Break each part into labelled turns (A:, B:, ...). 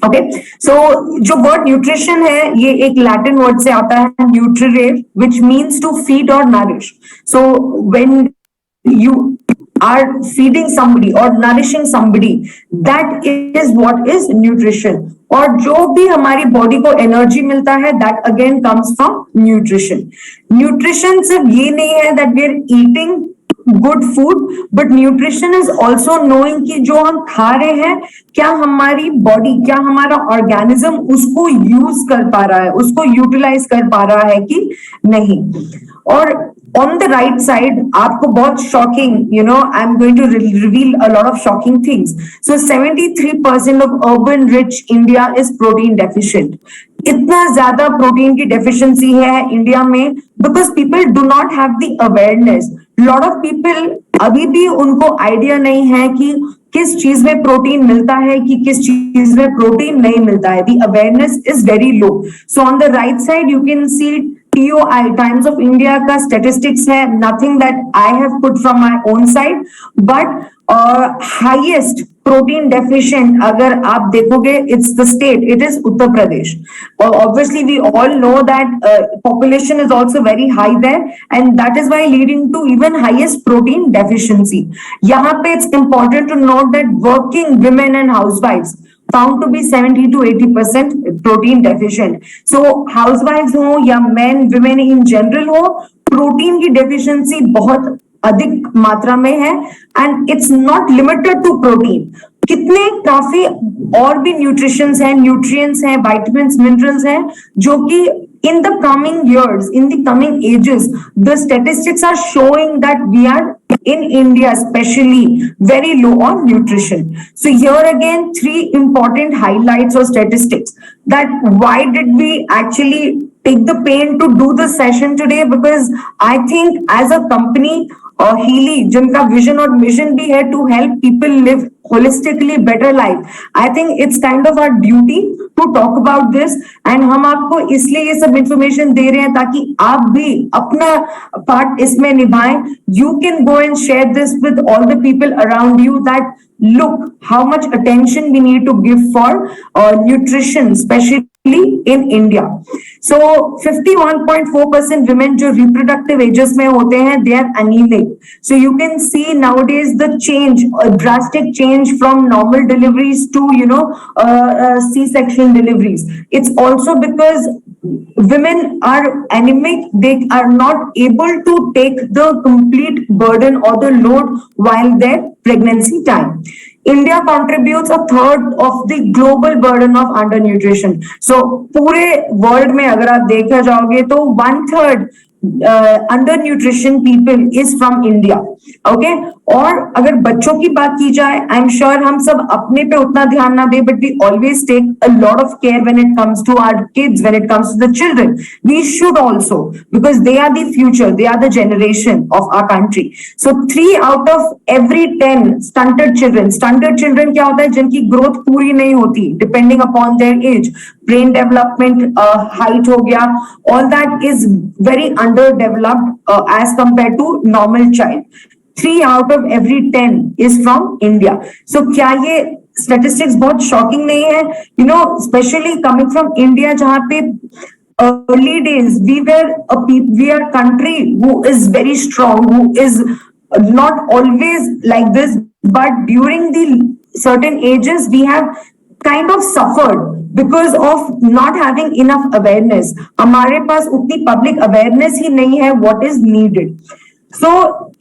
A: Okay, सो जो word nutrition है ये एक लैटिन वर्ड से आता है, न्यूट्रीरे, विच मीन्स टू फीड और nourish. So when you are feeding somebody or nourishing somebody, that is what is nutrition. और जो भी हमारी बॉडी को एनर्जी मिलता है, that again comes from nutrition. Nutrition सिर्फ ये नहीं है that we are eating good food, but nutrition is also knowing कि जो हम खा रहे हैं, क्या हमारी बॉडी, क्या हमारा ऑर्गेनिज्म उसको यूज कर पा रहा है, उसको यूटिलाइज कर पा रहा है कि नहीं. और ऑन द राइट साइड आपको बहुत shocking, you know, I am going to reveal a lot of shocking things. So 73% of urban rich India is protein deficient. इतना ज्यादा प्रोटीन की डेफिशिएंसी है इंडिया में because people do not have the awareness. Lot of people, अभी भी उनको idea नहीं है कि किस चीज में प्रोटीन मिलता है, कि किस चीज में प्रोटीन नहीं मिलता है. The awareness is very low. So on the right side you can see TOI, times of India का स्टेटिस्टिक्स है, nothing that I have put from my own side, but highest protein deficient अगर आप देखोगे, it's the state, it is Uttar Pradesh. Obviously we all know that population is also very high there, and that is why leading to even highest protein deficiency. यहाँ पे it's important to note that working women and housewives found to be 70 to 80% protein deficient. So housewives हो या men, women in general हो, protein की deficiency बहुत अधिक मात्रा में है. And it's not limited to protein. कितने काफी और भी न्यूट्रिशंस हैं, न्यूट्रिएंट्स हैं, विटामिन्स, मिनरल्स हैं, जो कि in the coming years, in the coming ages, the statistics are showing that we are in India especially very low on nutrition. So here again, three important highlights or statistics that why did we actually take the pain to do this session today, because I think as a company, Healy, जिनका vision और mission भी है to help people live holistically better life, I think it's kind of our duty to talk about this. And हम आपको इसलिए ये सब information दे रहे हैं ताकि आप भी अपना पार्ट इसमें निभाएं. You can go and share this with all the people around you that look how much attention we need to give for nutrition, especially in India. So 51.4% women जो reproductive ages में होते हैं, they are anemic. So you can see nowadays the change, a drastic change from normal deliveries to, you know, C-section deliveries. It's also because women are anemic, they are not able to take the complete burden or the load while their pregnancy time. India contributes a third of the global burden of undernutrition. So पूरे world में अगर आप देखा जाओगे तो 1/3 undernutrition people is from India. Okay? और अगर बच्चों की बात की जाए, आई एम श्योर हम सब अपने पे उतना ध्यान ना दे, but we always take a lot of care when it comes to our kids, when it comes to the children. We should also, because they are the future, they are the generation of our country. So 3 out of every 10 stunted children क्या होता है, जिनकी growth पूरी नहीं होती, depending upon their age, brain development, height हो गया, all that is very underdeveloped as compared to normal child. 3 out of every 10 is from India. So क्या ये statistics बहुत shocking नहीं है? You know, especially coming from India, जहाँ पे early days we are a country who is very strong, who is not always like this, but during the certain ages we have kind of suffered because of not having enough awareness. हमारे पास उतनी public awareness ही नहीं है what is needed. So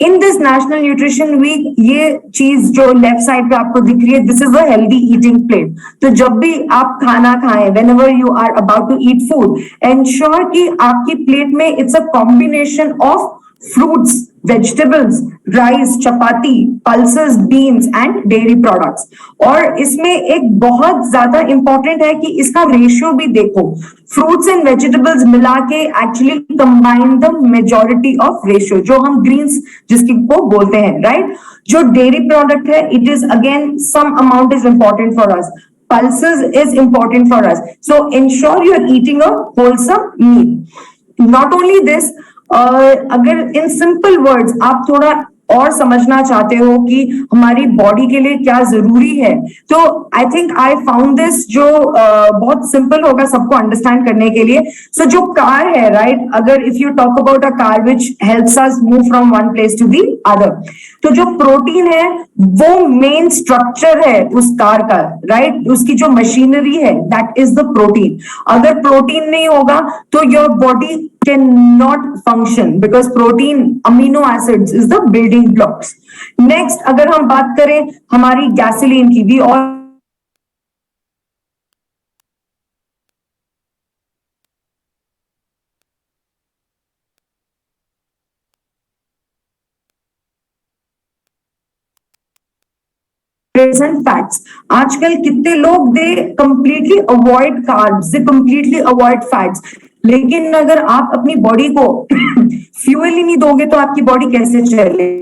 A: in this National Nutrition Week, ये चीज जो left side पे आपको दिख रही है, this is a healthy eating plate. तो जब भी आप खाना खाएं, whenever you are about to eat food, ensure कि आपकी प्लेट में it's a combination of fruits, vegetables, rice, chapati, pulses, beans and dairy products. और इसमें एक बहुत ज्यादा इंपॉर्टेंट है कि इसका रेशियो भी देखो. फ्रूट्स एंड वेजिटेबल्स मिला के actually combine the majority of ratio, जो हम ग्रीन्स जिसकी को बोलते हैं, राइट. जो डेयरी प्रोडक्ट है, it is again some amount is important for us. Pulses is important for us. So ensure you are eating a wholesome meal. Not only this, अगर in simple words आप थोड़ा और समझना चाहते हो कि हमारी बॉडी के लिए क्या जरूरी है, तो I think I found this जो बहुत सिंपल होगा सबको अंडरस्टैंड करने के लिए. सो जो कार है, राइट, अगर if you talk about a car which helps us move from one place to the other, तो जो प्रोटीन है वो मेन स्ट्रक्चर है उस कार का, राइट, उसकी जो मशीनरी है दैट इज द प्रोटीन. अगर प्रोटीन नहीं होगा तो your body can not function, because protein, amino acids is the building blocks. Next अगर हम बात करें हमारी गैसोलीन की भी, और and fats. आजकल कितने लोग दे completely avoid carbs, they completely avoid fats. लेकिन अगर आप अपनी बॉडी को फ्यूल ही नहीं दोगे तो आपकी बॉडी कैसे चलेगी?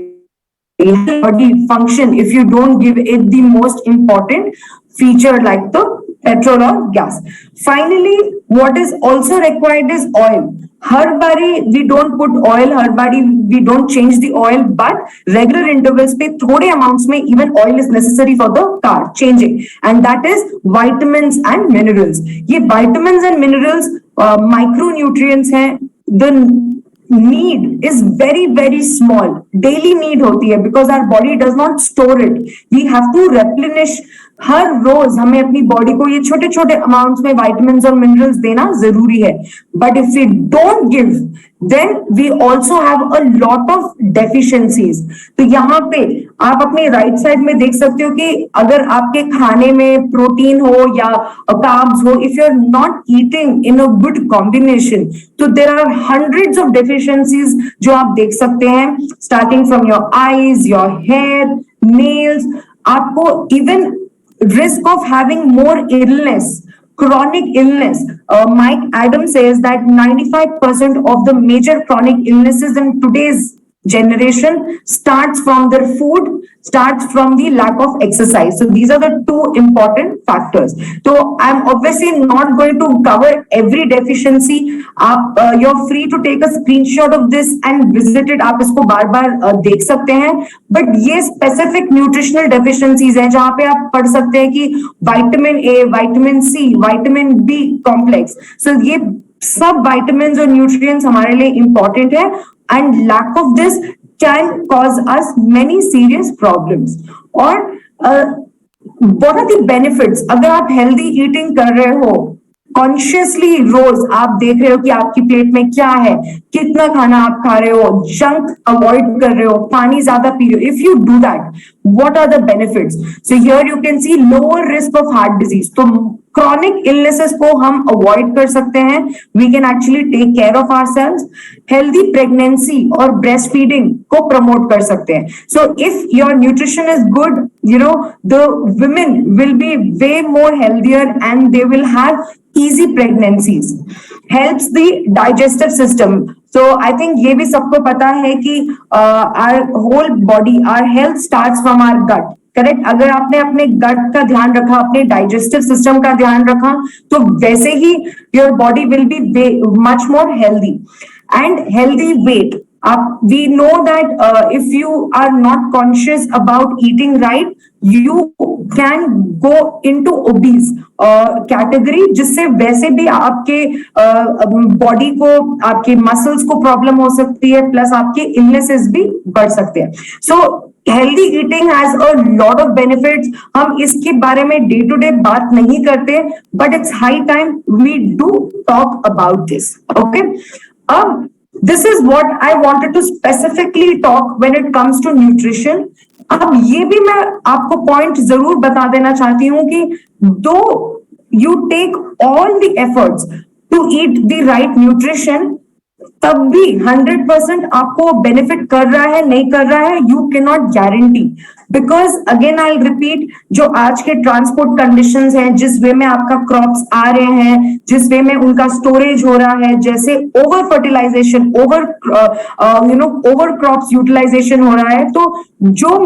A: Body function if you don't give it the most important feature like the petrol or gas. Finally, what is also required is oil. हर बारी we don't put oil, हर बारी we don't change the oil, but regular intervals पे थोड़े amounts में even oil is necessary for the car changing, and that is vitamins and minerals. ये vitamins and minerals micronutrients हैं. The need is very very small, daily need होती है, because our body does not store it, we have to replenish. हर रोज हमें अपनी body को ये छोटे छोटे अमाउंट्स में विटामिन्स और मिनरल्स देना जरूरी है. But if we don't give then we also have a lot of deficiencies. तो यहाँ पे आप अपने राइट साइड में देख सकते हो कि अगर आपके खाने में प्रोटीन हो या कार्ब्स हो, if you are not eating in a good combination, तो there are hundreds of deficiencies जो आप देख सकते हैं, starting from your eyes, your hair, nails. आपको even risk of having more illness, chronic illness. Mike Adams says that 95% of the major chronic illnesses in today's generation starts from their food, starts from the lack of exercise. So these are the two important factors. So I'm obviously not going to cover every deficiency. आप you're free to take a screenshot of this and visit it. आप इसको बार बार देख सकते हैं. But ये specific nutritional deficiencies हैं जहां पे आप पढ़ सकते हैं कि vitamin A, vitamin C, vitamin B complex. So ये सब विटामिन और न्यूट्रिएंट्स हमारे लिए इंपॉर्टेंट है, and lack of this can cause us many serious problems. और what are the benefits? अगर आप healthy eating कर रहे हो, कॉन्शियसली रोज आप देख रहे हो कि आपकी प्लेट में क्या है, कितना खाना आप खा रहे हो, जंक अवॉइड कर रहे हो, पानी ज्यादा पी रहे हो, if you do that, what are the benefits? So here you can see lower risk of heart disease. तो chronic illnesses को हम avoid कर सकते हैं. We can actually take care of ourselves. Healthy pregnancy और breastfeeding को promote कर सकते हैं. So if your nutrition is good, you know, the women will be way more healthier and they will have easy pregnancies. Helps the digestive system. So I think ये भी सबको पता है कि our whole body, our health starts from our gut. Correct? अगर आपने अपने गट का ध्यान रखा, अपने डाइजेस्टिव सिस्टम का ध्यान रखा, तो वैसे ही your body will be much more healthy. And healthy weight, आप we know that if you are not conscious about eating right, you can go into obese category, जिससे वैसे भी आपके बॉडी को, आपके मसल्स को प्रॉब्लम हो सकती है, प्लस आपके इलनेसेस भी बढ़ सकते हैं. So healthy eating has a lot of benefits. हम इसके बारे में डे टू डे बात नहीं करते, but it's high time we do talk about this. Okay, अब this is what I wanted to specifically talk when it comes to nutrition. अब ये भी मैं आपको पॉइंट जरूर बता देना चाहती हूँ कि though you take all the efforts to eat the right nutrition, तब भी 100% आपको बेनिफिट कर रहा है नहीं कर रहा है, you can not guarantee. Because again I repeat, जो आज के ट्रांसपोर्ट कंडीशंस हैं, जिस वे में आपका क्रॉप्स आ रहे हैं, जिस वे में उनका स्टोरेज हो रहा है, जैसे over fertilization, over over crops utilization हो रहा है, तो जो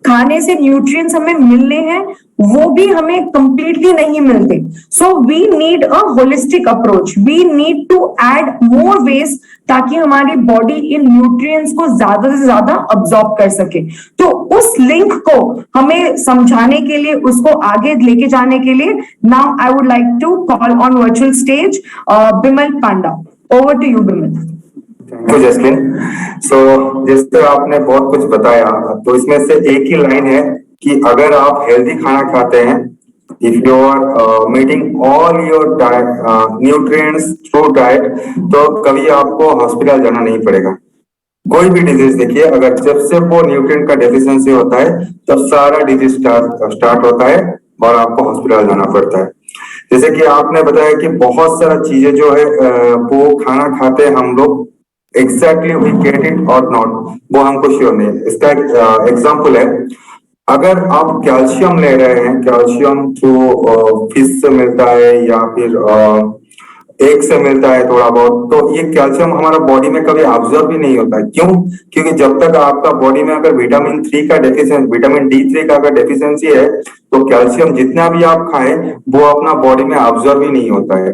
A: खाने से न्यूट्रिएंट्स हमें मिलने हैं वो भी हमें कंप्लीटली नहीं मिलते. So we need a holistic approach, we need to add more veg ताकि हमारी बॉडी इन न्यूट्रिएंट्स को ज्यादा से ज्यादा अब्सॉर्ब कर सके. तो उस लिंक को हमें समझाने के लिए, उसको आगे लेके जाने के लिए, now I would like to call on virtual stage Bimal Panda. Over to you Bimal.
B: Thank you Jasmine. So जैसे आपने बहुत कुछ बताया, तो इसमें से एक ही लाइन है कि अगर आप हेल्दी खाना खाते हैं, if you are meeting all your diet nutrients through diet, तो कभी आपको हॉस्पिटल जाना नहीं पड़ेगा. कोई भी डिजीज देखिए, अगर जब से वो न्यूट्रिएंट का डेफिशिएंसी होता है तब सारा डिजीज स्टार्ट होता है और आपको हॉस्पिटल जाना पड़ता है. जैसे कि आपने बताया कि बहुत सारा चीजें जो है वो खाना खाते हैं हम लोग, एग्जैक्टली वी गेट इट और नॉट, वो हमको श्योर नहीं. इसका एक एग्जाम्पल है, अगर आप कैल्शियम ले रहे हैं, कैल्शियम थ्रू फिश से मिलता है या फिर एग से मिलता है थोड़ा बहुत, तो ये कैल्शियम हमारा बॉडी में कभी ऑब्जर्व भी नहीं होता है. क्यों? क्योंकि जब तक आपका बॉडी में अगर विटामिन 3 का डेफिशिएंसी, विटामिन D3 का अगर डेफिशिएंसी है, तो कैल्शियम जितना भी आप खाएं वो अपना बॉडी में ऑब्जर्व ही नहीं होता है,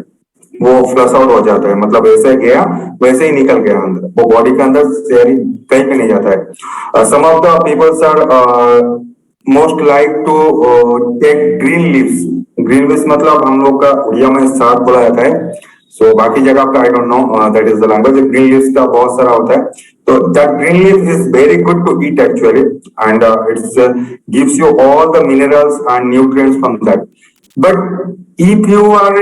B: वो फ्लश आउट हो जाता है. मतलब वैसे गया वैसे ही निकल गया अंदर, वो बॉडी के अंदर कहीं पे नहीं जाता है. Some of the peoples are most like to take green leaves. Green leaves मतलब हम लोग का उड़िया में साग बोला जाता है. सो बाकी जगह का I don't know, that is the language. Green leaves का बहुत सारा होता है, तो that green leaf is very good to eat actually, and it's gives you all the minerals and nutrients from that. But if you are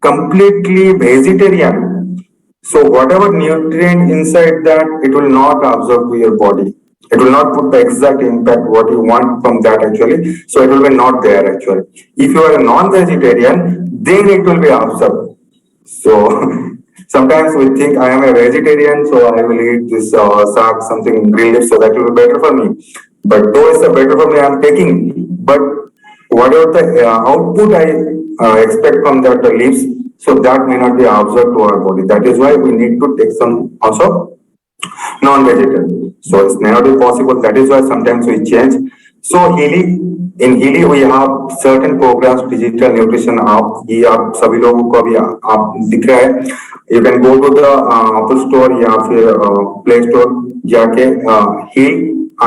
B: completely vegetarian, so whatever nutrient inside that, it will not absorb to your body, it will not put the exact impact what you want from that actually, so it will be not there actually. If you are a non-vegetarian, then it will be absorbed. So sometimes we think I am a vegetarian, so I will eat this saag, something green leaf, so that will be better for me. But though it's better for me, I am taking, but whatever the output I expect from that leaves, so that may not be absorbed to our body. That is why we need to take some also non-vegetarian. So it may not be possible. That is why sometimes we change. So Healy, in Healy we have certain programs, digital nutrition app. ये आप सभी लोगों को अभी आप दिख रहा है. You can go to the Apple Store या फिर Play Store, जाके Heal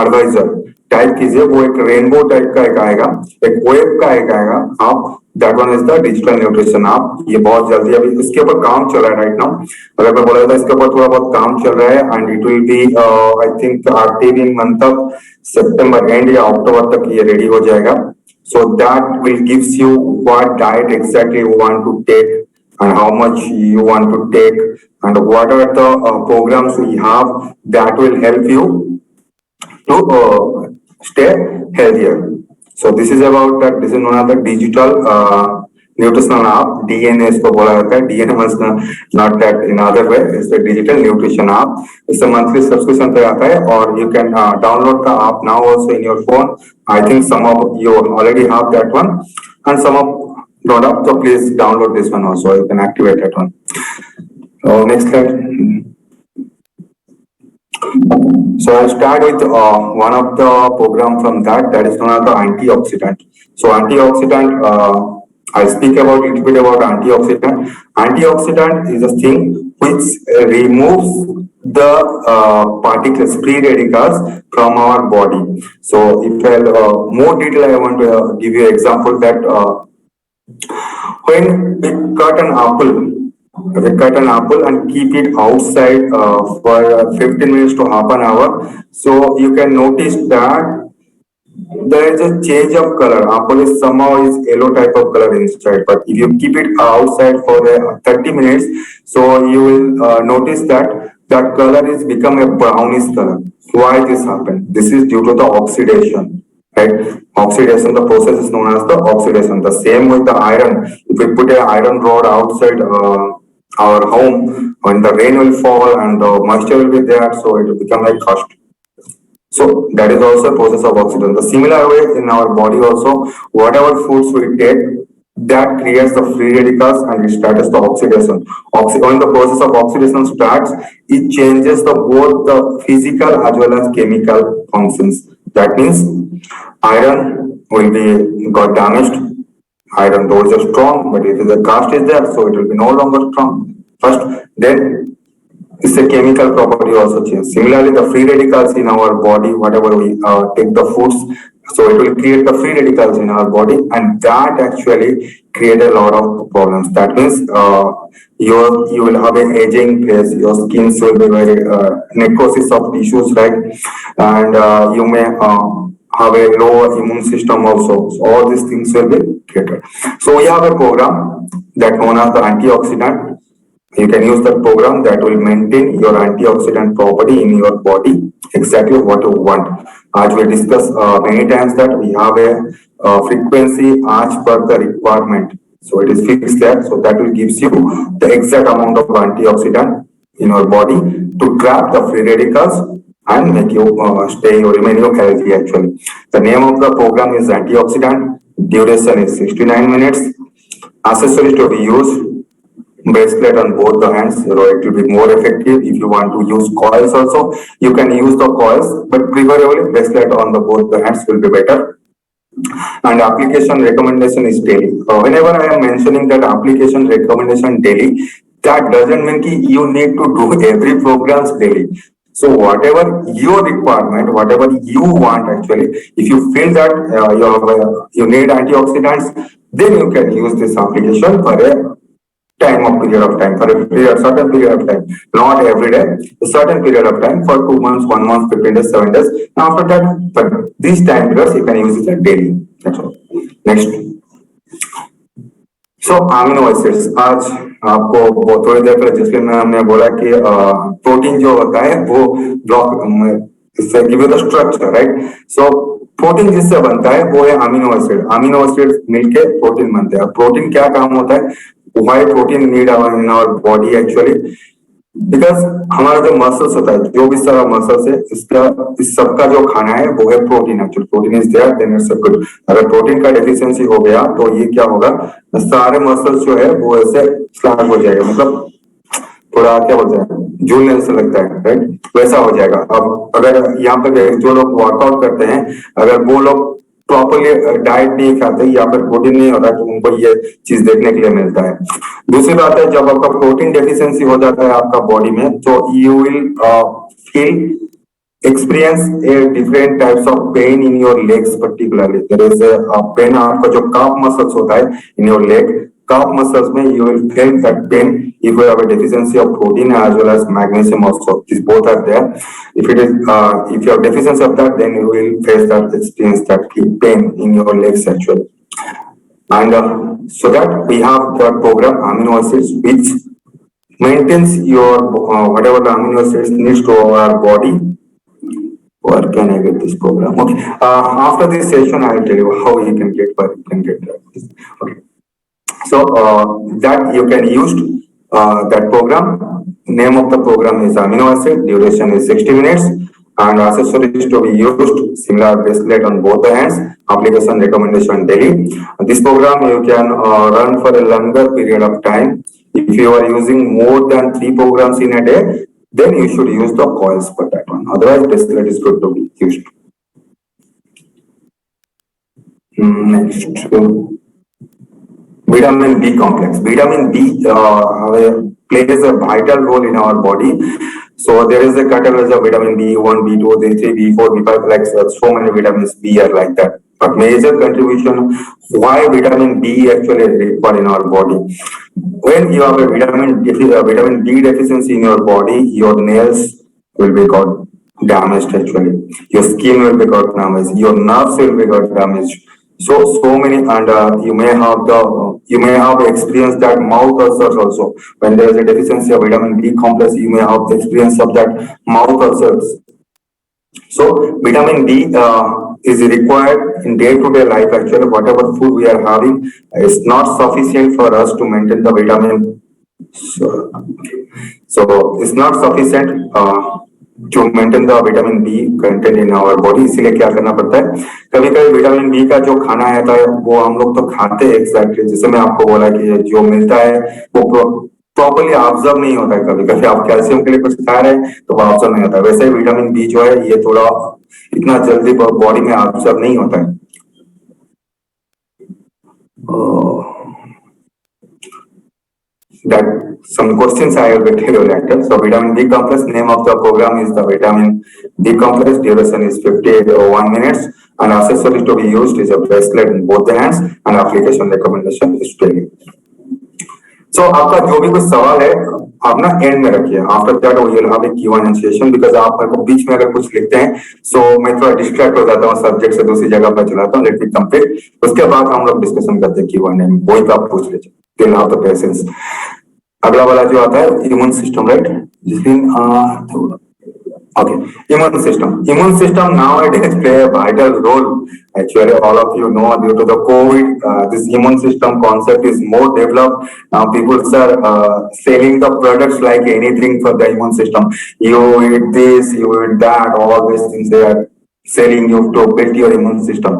B: Advisor टाइप कीजिए. वो एक रेनबो टाइप का एक आएगा, एक वेब का एक आएगा आप. That one is the digital nutrition app. ये बहुत जल्दी अभी इसके ऊपर काम चल रहा है राइट नाउ. अगर मैं बोला था इसके ऊपर थोड़ा बहुत काम चल रहा है, and it will be I think active in month of September and या अक्टूबर तक ये रेडी हो जाएगा. So that will gives you what diet exactly you want to take and how much you want to take, and what are the programs we have that will help you to stay healthier. So this is about that. This is one of the digital nutritional app. DNA इसको बोला जाता है. DNA was not that in other way. It's the digital nutrition app. It's a monthly subscription पे आता है, और you can download the app now also in your phone. I think some of you already have that one, and some of don't have. So please download this one also. You can activate that one. So next slide. So I'll start with one of the program from that. That is known as the antioxidant. So antioxidant, I'll speak about a little bit about antioxidant. Antioxidant is a thing which removes the particles, free radicals from our body. So if I'll more detail, I want to give you an example that when we cut an apple and keep it outside for 15 minutes to half an hour, so you can notice that there is a change of color. Apple is somehow is yellow type of color inside, but if you keep it outside for 30 minutes, so you will notice that that color is become a brownish color. Why this happened? This is due to the oxidation. Right? Oxidation, the process is known as the oxidation. The same with the iron. If we put an iron rod outside our home, when the rain will fall and the moisture will be there, so it will become like crushed. So that is also a process of oxidation. The similar way in our body also, whatever foods we take, that creates the free radicals and it starts the oxidation. When the process of oxidation starts, it changes the both the physical as well as chemical functions. That means iron will be got damaged. Iron ores are strong, but if the cast is there, so it will be no longer strong. First, then it's a chemical property also change. Similarly, the free radicals in our body, whatever we take the foods, so it will create the free radicals in our body, and that actually create a lot of problems. That means you will have an aging face, your skin will be very necrosis of tissues, right? And you may have a lower immune system also. So all these things will be created. So we have a program that known as the antioxidant. You can use that program that will maintain your antioxidant property in your body, exactly what you want. As we discussed many times that we have a frequency as per the requirement. So it is fixed there. So that will gives you the exact amount of antioxidant in your body to trap the free radicals and make you remain you healthy actually. The name of the program is antioxidant. Duration is 69 minutes. Accessories to be used. Bracelet on both the hands, so it will be more effective. If you want to use coils also, you can use the coils, but preferably bracelet on the both the hands will be better. And application recommendation is daily. Whenever I am mentioning that application recommendation daily, that doesn't mean you need to do every programs daily. So whatever your requirement, whatever you want actually, if you feel that you need antioxidants, then you can use this application for a period of time, for a certain period of time, not every day, a certain period of time for 2 months, 1 month, 15 days, 7 days. After that, but these time periods you can use it daily. That's all. Next. So amino acids, आज आपको थोड़ी देर पहले जैसे हमने बोला कि protein जो होता है वो ब्लॉक इससे give you the structure, right? So protein जिससे बनता है वो है अमीनो एसिड. अमीनो एसिड मिलके प्रोटीन बनते हैं. प्रोटीन क्या काम होता है? Why protein need in our body actually? Because हमारा जो मसल्स होता है, जो भी सारा मसल्स है, इस सबका जो खाना है वो है protein. Actually protein is there, then it's good. अगर प्रोटीन का डेफिशिएंसी हो गया तो ये क्या होगा, सारे मसल्स जो है वो ऐसे स्लैग हो जाएगा, मतलब थोड़ा क्या बोलते हैं, झूलने से लगता है, राइट? वैसा हो जाएगा. अब अगर यहाँ पे जो लोग वर्कआउट करते हैं, अगर वो लोग प्रॉपरली डाइट नहीं खाते या फिर प्रोटीन नहीं होता, तो उनको ये चीज देखने के लिए मिलता है. दूसरी बात है, जब आपका प्रोटीन डेफिशिएंसी हो जाता है आपका बॉडी में, तो you will feel experience a different types of pain in your legs. Particularly there is a pain, आपका जो काफ मसल्स होता है in your leg, calf muscles में you will feel that pain if you have a deficiency of protein as well as magnesium also. These both are there. If it is if you have deficiency of that, then you will face that experience that pain in your legs actually. And so that we have the program amino acids which maintains your whatever the amino acids needs to our body. Where can I get this program? Okay. After this session, I will tell you how you can get this. Okay. So that you can use that program. Name of the program is amino acid. Duration is 60 minutes. And accessories to be used. Similar bracelet on both the hands. Application recommendation daily. This program you can run for a longer period of time. If you are using more than 3 programs in a day, then you should use the coils for that one. Otherwise, bracelet is good to be used. Next. Vitamin B complex. Vitamin B plays a vital role in our body. So there is a category of vitamin B1, B2, B3, B4, B5, like so many vitamins B are like that. But major contribution why vitamin B actually is required in our body. When you have a vitamin B deficiency in your body, your nails will be got damaged actually. Your skin will be got damaged. Your nerves will be got damaged. So many, and you may have experienced that mouth ulcers also. When there is a deficiency of vitamin B complex, you may have the experience of that mouth ulcers. So vitamin D is required in day-to-day life actually. Whatever food we are having is not sufficient for us to maintain the vitamin. So it's not sufficient to maintain the vitamin B content in our body. इसीलिए क्या करना पड़ता है, कभी कभी vitamin B का जो खाना है वो हम लोग तो खाते हैं एक्जैक्टली, जैसे मैं आपको बोला कि जो मिलता है वो प्रॉपर्ली ऑब्जर्व नहीं होता है. कभी कभी आप कैल्शियम के लिए कुछ खा रहे हैं तो वो ऑब्जर्व नहीं होता है. वैसे विटामिन बी जो है ये थोड़ा इतना जल्दी बॉडी में ऑब्जर्व नहीं होता है। That some questions I will tell you later. So vitamin B complex, name of the program is the vitamin B complex. Duration is 51 minutes, and accessory to be used is a bracelet in both the hands, and application recommendation is daily. So आपका जो भी कुछ सवाल है आप ना end में रखिए, after that we will have a Q&A session, because आप मेरे को बीच में अगर कुछ लिखते हैं सो मैं थोड़ा डिस्ट्रैक्ट हो जाता हूँ, सब्जेक्ट से दूसरी जगह पर चलाता हूँ। लेट मी कंप्लीट, उसके बाद हम लोग डिस्कशन करते हैं Q&A में, वही तो आप पूछ लीजिए, टिल हाउ द पेशेंस। अगला वाला जो आता है इम्यून सिस्टम, राइट, जिसमें okay, immune system nowadays play a vital role. Actually all of you know, due to the COVID, this immune system concept is more developed now. People are selling the products like anything for the immune system. You eat this, you eat that, all these things they are selling you to build your immune system.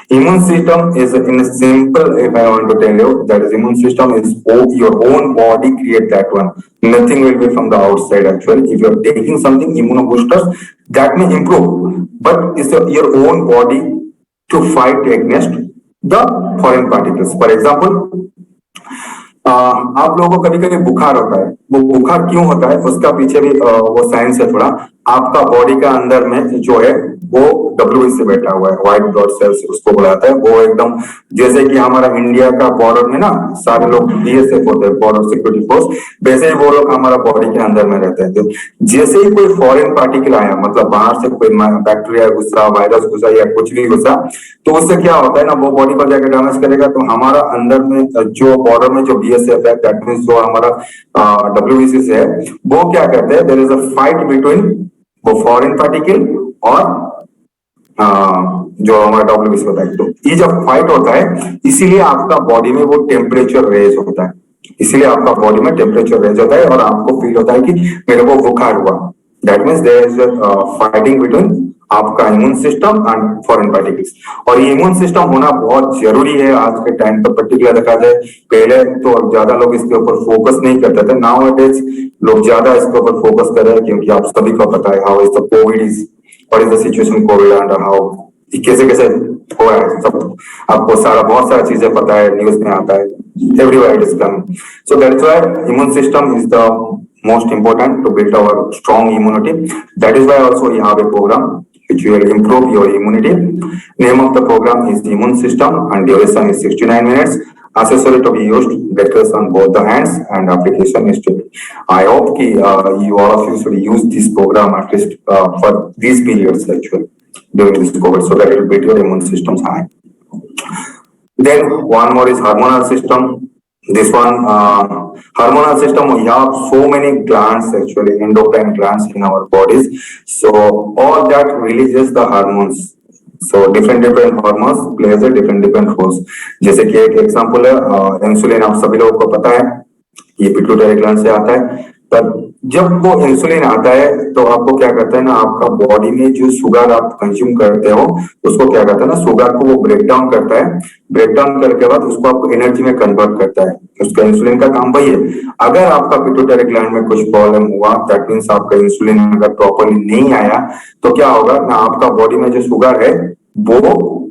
B: Immune system is in a simple, if I want to tell you, that is immune system is your own body create that one. Nothing will be from the outside actually. If you are taking something immunoboosters, that may improve, but it's your own body to fight against the foreign particles. For example, आप लोगों को कभी कभी बुखार होता है, वो बुखार क्यों होता है उसका पीछे भी वो साइंस है थोड़ा। आपका बॉडी का अंदर में जो है वो WBC से बैठा हुआ है, व्हाइट ब्लड सेल्स उसको बुलाता है। वो एकदम जैसे कि हमारा इंडिया का बॉर्डर में ना सारे लोग BSF होते हैं, बॉर्डर सिक्योरिटी फोर्स, वैसे ही वो लोग हमारा बॉडी के अंदर में रहते हैं। तो जैसे ही कोई फॉरेन पार्टिकल आया, मतलब बाहर से कोई बैक्टीरिया घुसा, वायरस घुसा या कुछ भी घुसा, तो उससे क्या होता है ना, वो बॉडी पर जाकर डैमेज करेगा। तो हमारा अंदर में जो बॉर्डर में जो BSF है, दैट मींस जो हमारा WBC से है, वो क्या करते हैं, there is a fight between वो फॉरेन पार्टिकल और जो हमारा WBC होता है। तो ये जब फाइट होता है इसीलिए आपका बॉडी में वो टेम्परेचर रेज होता है, इसीलिए आपका बॉडी में टेम्परेचर रेज होता है और आपको फील होता है कि मेरे को बुखार हुआ। That means there is fighting between आपका immune system and foreign particles. और ये इम्यून सिस्टम होना बहुत जरूरी है आज के टाइम पर, पर्टिकुलर देखा जाए। पहले तो ज्यादा लोग इसके ऊपर फोकस नहीं करते थे, नाउ अडेज लोग ज्यादा इसके ऊपर फोकस कर रहे हैं, क्योंकि आप सभी को पता है how is the Covid is, what is the situation Covid and how कैसे कैसे हो रहा है, सब आपको बहुत सारा चीजें पता है, न्यूज में आता है, everywhere it is coming. So that's why immune system is the most important to build our strong immunity. That is why also we have a program which will improve your immunity. Name of the program is the immune system and duration is 69 minutes. Accessory to be used, bracelets on both the hands, and application is to be. I hope ki you all of you should use this program at least for these periods actually during this COVID, so that it will build your immune systems high. Then one more is hormonal system. This one, hormonal system, we have so many glands actually, endocrine glands in our bodies. So all that releases the hormones. So different hormones plays a different roles. जैसे कि एक example है insulin, आप सभी लोगों को पता है ये पिट्यूटरी ग्लैंड से आता है। पर जब वो इंसुलिन आता है तो आपको क्या करता है ना, आपका बॉडी में जो शुगर आप कंज्यूम करते हो उसको क्या करता है ना, शुगर को वो ब्रेक डाउन करता है, ब्रेक डाउन करने के बाद उसको आपको एनर्जी में कन्वर्ट करता है। उसका इंसुलिन का काम वही है। अगर आपका पिट्यूटरी ग्लैंड में कुछ प्रॉब्लम हुआ, दैट मींस आपका इंसुलिन अगर प्रॉपर्ली नहीं आया तो क्या होगा ना, आपका बॉडी में जो शुगर है वो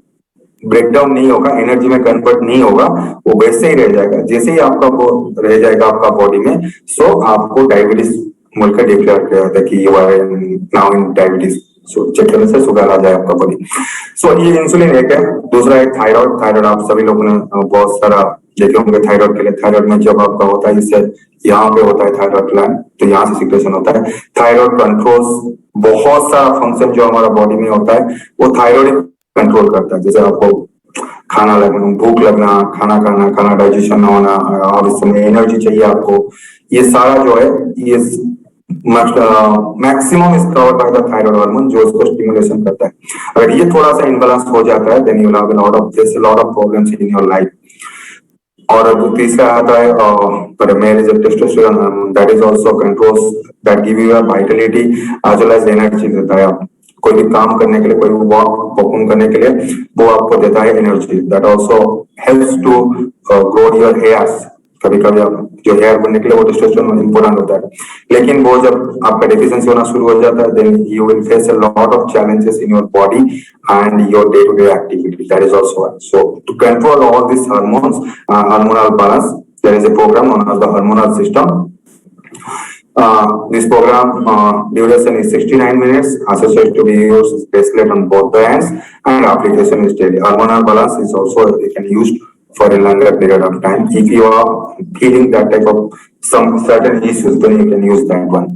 B: ब्रेकडाउन नहीं होगा, एनर्जी में कन्वर्ट नहीं होगा, वो वैसे ही रह जाएगा। जैसे ही आपका वो रह जाएगा आपका बॉडी में, सो आपको डायबिटीज बोलकर डिक्लेयर किया जाता है कि you are now in diabetes. So check करने से शुगर आ जाए आपका बॉडी। सो ये इंसुलिन एक है। दूसरा है थायराइड। थायराइड आप सभी लोगों ने बहुत सारा देखे होंगे थायराइड के लिए। थायराइड में जब आपका होता है, इससे यहाँ पे होता है थायराइड ग्लैंड, तो यहाँ से सिक्रेशन होता है। थायराइड कंट्रोल्स बहुत सारा फंक्शन जो हमारा बॉडी में होता है वो थायराइड कंट्रोल करता है। जैसे आपको खाना लगना, भूख लगना, खाना खाना, खाना डाइजेशन ना होना, और इस समय एनर्जी चाहिए आपको, ये सारा जो है ये maximum is covered by the thyroid hormone जो उसको स्टिमुलेशन करता है। अगर ये थोड़ा सा इनबैलेंस हो जाता है then you will have a lot of problems in your life. और तीसरा आता है primary testosterone, that is also controls that give you vitality as well as energy देता है। आप कोई भी काम करने के लिए, कोई भी वॉक परफॉर्म करने के लिए वो आपको देता है energy. That also helps to grow your hairs. कभी कभी आप जो हेयर बनने के लिए वो टेस्टोस्टेरोन इंपॉर्टेंट होता है, लेकिन वो जब आपका डेफिशिएंसी होना शुरू हो जाता है, then you will face a lot of challenges in your body and your day-to-day activity. That is also one. So to control all these hormones, hormonal balance, there is a program known as the hormonal system. This program duration is 69 minutes, associated to be used bracelet on both the hands, and application is daily. Hormonal balance is also you can use for a longer period of time. If you are feeling that type of some certain issues, then you can use that one.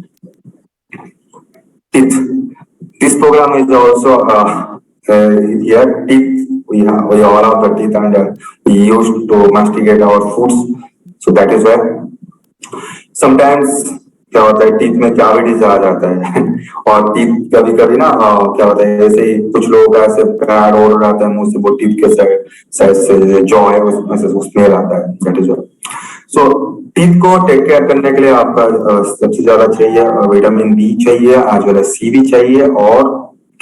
B: Teeth. This program is also here teeth. We all have the teeth and we used to masticate our foods. So that is why sometimes क्या होता है teeth में cavities आ जाता है और teeth कभी कभी ना क्या होता है ऐसे ही कुछ लोगों का ऐसे पैर और आता है मुंह से वो टीथ के साइड से जॉ है उसमें से स्मेल आता है, दैट इज सो टीथ को टेक केयर करने के लिए आपका सबसे ज्यादा चाहिए विटामिन बी चाहिए, आज वेल सी भी चाहिए और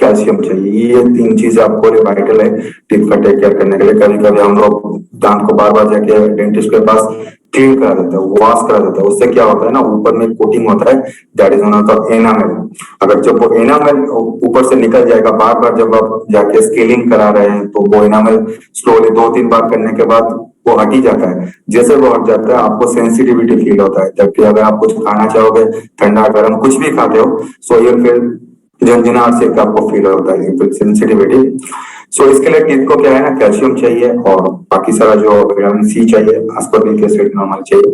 B: कैल्शियम चाहिए। ये तीन चीजें आपको वाइटल है टीथ का टेक केयर करने के लिए। कभी कभी हम लोग दांत को बार बार जाके डेंटिस्ट के पास क्लीन करा देता है, वॉश करा देता है, उससे क्या होता है ना ऊपर में कोटिंग होता है, that is known as enamel. अगर जब वो एनामेल ऊपर से निकल जाएगा, बार बार जब आप जाके स्केलिंग करा रहे हैं तो वो एनामेल स्लोली 2-3 बार करने के बाद वो हट ही जाता है। जैसे वो हट जाता है आपको सेंसिटिविटी फील होता है, जबकि अगर आप कुछ खाना चाहोगे ठंडा गर्म कुछ भी खाते हो सो ये फिर झंझनाहट से आपको फील होता है सेंसिटिविटी। सो इसके लिए टीथ को क्या है ना कैल्शियम चाहिए और बाकी सारा जो विटामिन सी चाहिए, एस्कॉर्बिक एसिड नॉर्मल चाहिए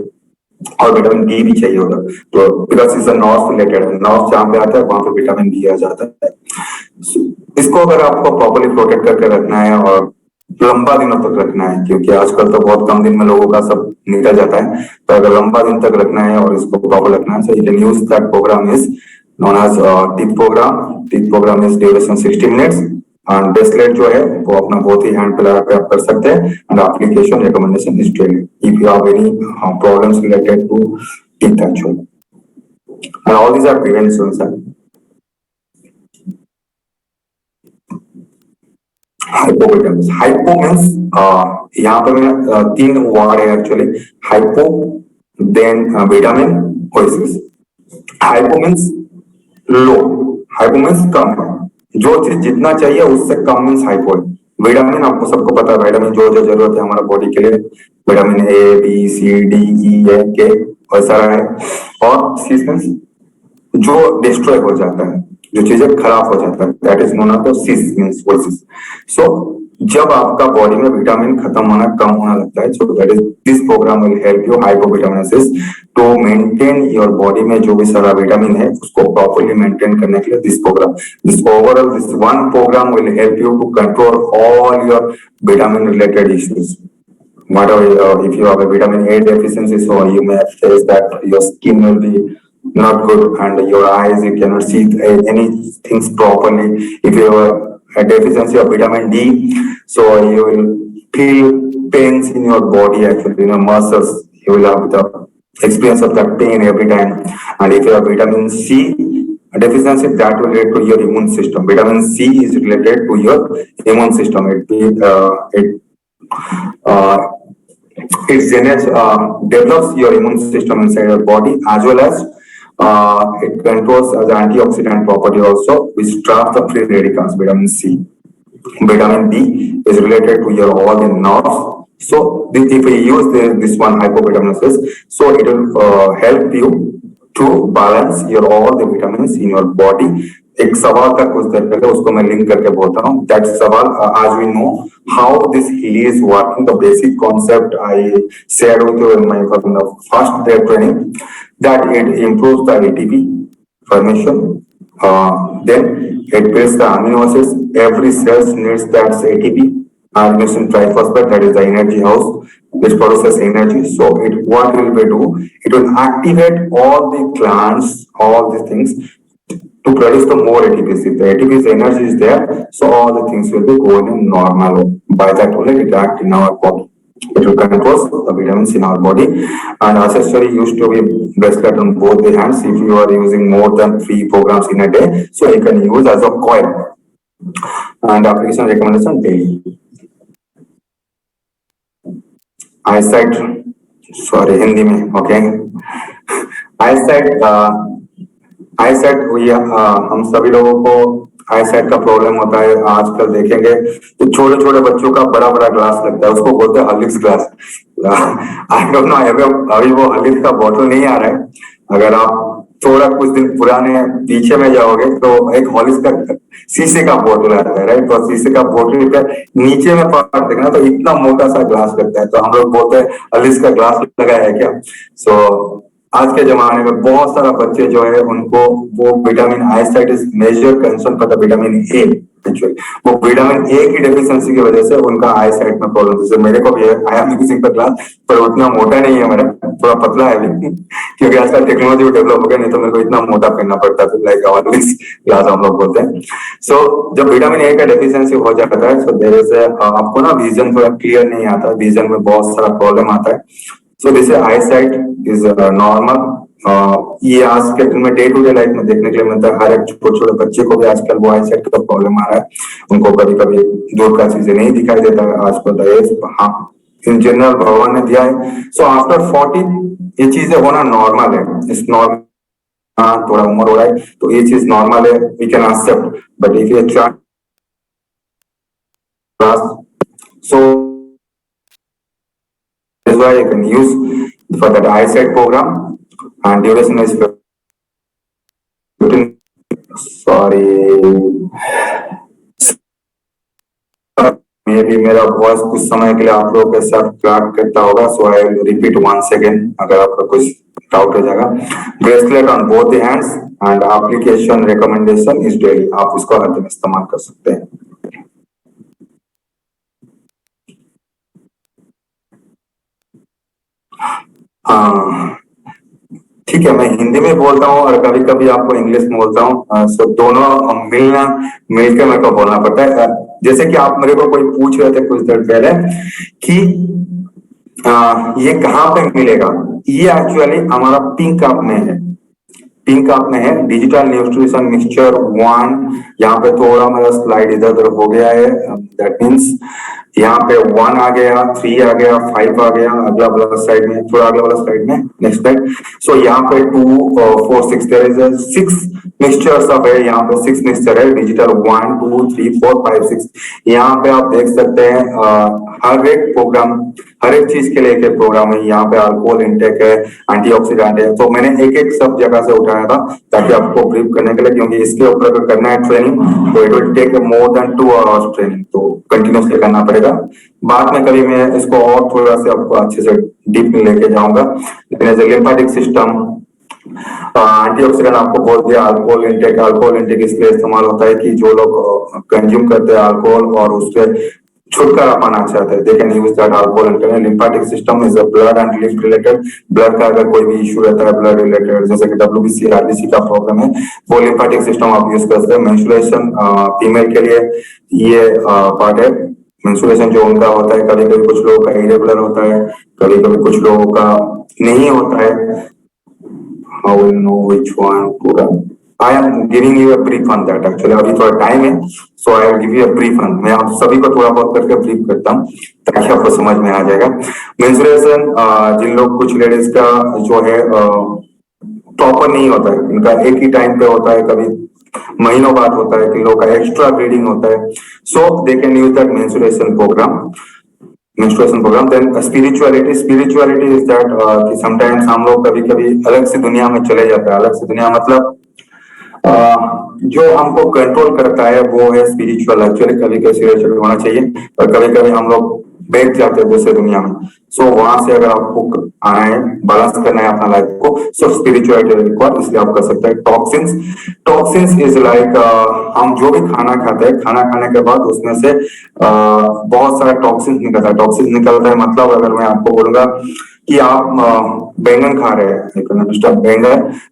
B: और विटामिन डी भी चाहिए होगा। तो because is nerve related, nerve जहाँ पे आता है वहां पे विटामिन डी आ जाता है। इसको अगर आपको प्रॉपर्ली प्रोटेक्ट करके रखना है और लंबा दिनों तक रखना है, क्योंकि आजकल तो बहुत कम दिन में लोगों का सब निकल जाता है, तो अगर लंबा दिन तक रखना है और इसको प्रॉपर रखना है so you can use that program is known as teeth program. Teeth program is duration 60 minutes and bracelet जो है वो अपना बहुत ही हैंड पे लगा के आप कर सकते हैं and application recommendation is daily if you have any problems related to teeth actually and all these are preventions. Hypovitamins. Hypo means यहाँ पे मैं 3 वर्ड है actually, hypo then vitamin oasis. Hypo means लो, हाइपो मीन्स कम है, जो चीज जितना चाहिए उससे कम मीन्स हाइपो है। विटामिन आपको सबको पता है, विटामिन जो जो जरूरत है हमारा बॉडी के लिए, vitamin A B C D E A K और सारा है। और सी मीन्स जो डिस्ट्रॉय हो जाता है, जो चीजें खराब हो जाता है, दैट इज नोन एज सिस मीन्स वोसिस। सो जब आपका बॉडी में विटामिन खत्म होना कम होना लगता है so that is this program will help you hypovitaminosis to maintain your body में जो भी सारा विटामिन है उसको प्रॉपर्ली मेंटेन करने के लिए this program, this overall this one program will help you to control all your vitamin related issues. Whatever if you have a vitamin A deficiency, so you may face that your skin will be not good and your eyes you cannot see any things properly. If you have a deficiency of vitamin D, so you will feel pains in your body actually, in your muscles. You will have the experience of that pain every time. And if you have vitamin C deficiency, that will relate to your immune system. Vitamin C is related to your immune system. It develops your immune system inside your body as well as it controls as antioxidant property also, which traps the free radicals. Vitamin C, vitamin D is related to your all the nerves. So if we use this one hypovitaminasis, so it will help you to balance your all the vitamins in your body. एक सवाल था कुछ देर पहले, उसको मैं link करके बोलता हूँ। दैट सवाल, आज we know how this heal is working, the basic concept I share with you in my first day training, that it improves the ATP formation, then it builds the amino acids. Every cell needs that ATP, adenosine triphosphate, that is the energy house which produces energy. So what will we do? It will activate all the glands, all the things to produce the more ATP. If the ATP's energy is there, so all the things will be going in normal. By that only it act in our body. It will control the vitamins in our body. And accessory used to be bracelet on both the hands. If you are using more than 3 programs in a day, so you can use as a coil. And application recommendation daily. Eyesight sorry Hindi में, okay. Eyesight, eyesight हम सभी लोगों को eyesight का problem होता है। आजकल देखेंगे तो छोटे छोटे बच्चों का बड़ा बड़ा ग्लास लगता है, उसको बोलते हैं Horlicks glass. I don't no, अभी वो हॉर्लिक्स का बॉटल नहीं आ रहा है। अगर आप थोड़ा कुछ दिन पुराने पीछे में जाओगे तो एक हॉर्लिक्स का शीशे का बोतल आता है, राइट। तो शीशे का बोतल का नीचे में पार्ट देखना तो इतना मोटा सा ग्लास लगता है, तो हम लोग बोलते हैं हॉर्लिक्स का ग्लास लगाया है क्या। सो आज के जमाने में बहुत सारा बच्चे जो है उनको वो vitamin, eyesight is major concern for the vitamin A. Actually वो विटामिन ए की डेफिशिएंसी की वजह से उनका आईसाइट में प्रॉब्लम, जैसे मेरे को भी है। I am using the glass, पर उतना मोटा नहीं है मेरा, थोड़ा पतला है अभी क्योंकि आजकल टेक्नोलॉजी डेवलप हो गया, नहीं तो मेरे को इतना मोटा पहनना पड़ता था, लाइक ऑर्लिक्स ग्लास हम लोग बोलते हैं। सो जब विटामिन ए का डेफिशिएंसी हो जाता है, सो देयर इज आपको ना विजन थोड़ा क्लियर नहीं आता, विजन में बहुत सारा प्रॉब्लम आता है। So this eyesight is normal. ये आज के दिन में डे टू डे लाइफ में देखने के लिए मिलता है। हर एक छोटे छोटे बच्चे को भी आजकल वो आईसाइट का प्रॉब्लम आ रहा है, उनको कभी कभी दूर का चीजें नहीं दिखाई देता है आजकल। हाँ, इन जनरल भगवान ने दिया है। सो आफ्टर 40 ये चीजें होना नॉर्मल है, इस नॉर्मल। हाँ, थोड़ा उम्र हो रहा है तो ये चीज नॉर्मल है, we can accept. But if you try, so that's why you can use for that eyesight program, and duration is 15, sorry, मे भी मेरा वॉइस कुछ समय के लिए आप लोगों के साथ क्लैक करता होगा, so I will repeat once again अगर आपका कुछ डाउट हो जाएगा। Bracelet on both the hands and application recommendation is daily, आप इसको हर दिन इस्तेमाल कर सकते हैं। ठीक है, मैं हिंदी में बोलता हूँ और कभी कभी आपको इंग्लिश में बोलता हूँ। सो दोनों मिलकर मेरे को बोलना पड़ता है। जैसे कि आप मेरे को कोई पूछ रहे थे कुछ देर पहले कि ये कहाँ पे मिलेगा। ये एक्चुअली हमारा पिंक ऐप में है, पिंक ऐप में है डिजिटल न्यूट्रिशन मिक्सचर 1। यहाँ पे थोड़ा मेरा स्लाइड इधर उधर हो गया है, दैट मीन्स यहाँ पे 1 आ गया, 3 आ गया, 5 आ गया, अगला वाला स्लाइड में, थोड़ा अगला वाला स्लाइड में, नेक्स्ट स्लाइड। सो यहाँ पे 2, 4, 6 देयर इज 6 मिक्सचर्स ऑफ है। यहाँ पे 6 मिक्सचर है, डिजिटल 1, 2, 3, 4, 5, 6। यहाँ पे आप देख सकते हैं हर एक प्रोग्राम, हर एक चीज के लिए एक प्रोग्राम है। यहाँ पे अल्कोहल इंटेक है, एंटीऑक्सीडेंट है। तो मैंने एक एक सब जगह से उठाया था ताकि आपको ब्रीफ करने के लिए, क्योंकि इसके ऊपर अगर करना है ट्रेनिंग तो it will take more than 2 hours training, तो कंटिन्यूसली करना पड़ेगा। बाद में कभी मैं इसको और थोड़ा से आपको अच्छे से डीप में लेके जाऊंगा। लेकिन as a lymphatic system, antioxidant आपको बोल दिया। अल्कोहल इंटेक, अल्कोहल इंटेक इसलिए इस्तेमाल होता है कि जो लोग कंज्यूम करते हैं अल्कोहल और उसके छुटकारा पाना चाहते हैं, they can use that alcohol intake. Lymphatic system is a blood and lymph related. Blood का अगर कोई भी इशू रहता है ब्लड रिलेटेड, जैसे कि WBC, RBC का प्रॉब्लम है, वो लिम्फेटिक सिस्टम आप यूज कर सकते हैं। मेंस्ट्रुएशन फीमेल के लिए ये पार्ट है। मेंस्ट्रुएशन जो उनका होता है, कभी कभी कुछ लोगों का इरेगुलर होता है, कभी कभी कुछ लोगों का नहीं होता है। How will know which one to run? I am giving you a brief on that actually. अभी थोड़ा टाइम है, so I will give you a brief on. मैं आप सभी को थोड़ा बहुत करके ब्रीफ करता हूँ ताकि आपको समझ में आ जाएगा। मेंस्ट्रुएशन जिन लोग, कुछ लेडीज का जो है प्रॉपर नहीं होता है, इनका एक ही टाइम पे होता है, कभी महीनों बाद होता है, किन लोगों का एक्स्ट्रा ब्लीडिंग होता है, so they can use that menstruation program. Menstruation program. Then spirituality is that कि sometimes हम लोग कभी कभी अलग से दुनिया में चले जाते हैं। अलग से दुनिया मतलब जो हमको कंट्रोल करता है वो है स्पिरिचुअल। एक्चुअली कभी कभी स्पिरिचुअल होना चाहिए, पर कभी कभी हम लोग बैठ जाते हैं दूसरे दुनिया में। सो वहां से अगर आपको आना है, बैलेंस करना है अपना लाइफ को, सो स्पिरिचुअलिटी रिक्वायर्ड, इसलिए आप कर सकते हैं। टॉक्सिन्स इज लाइक हम जो भी खाना खाते हैं, खाना खाने के बाद उसमें से बहुत सारा टॉक्सिन्स निकलता है। टॉक्सिन्स निकलता है मतलब अगर मैं आपको बोलूंगा कि आप बैंगन खा रहे हैं,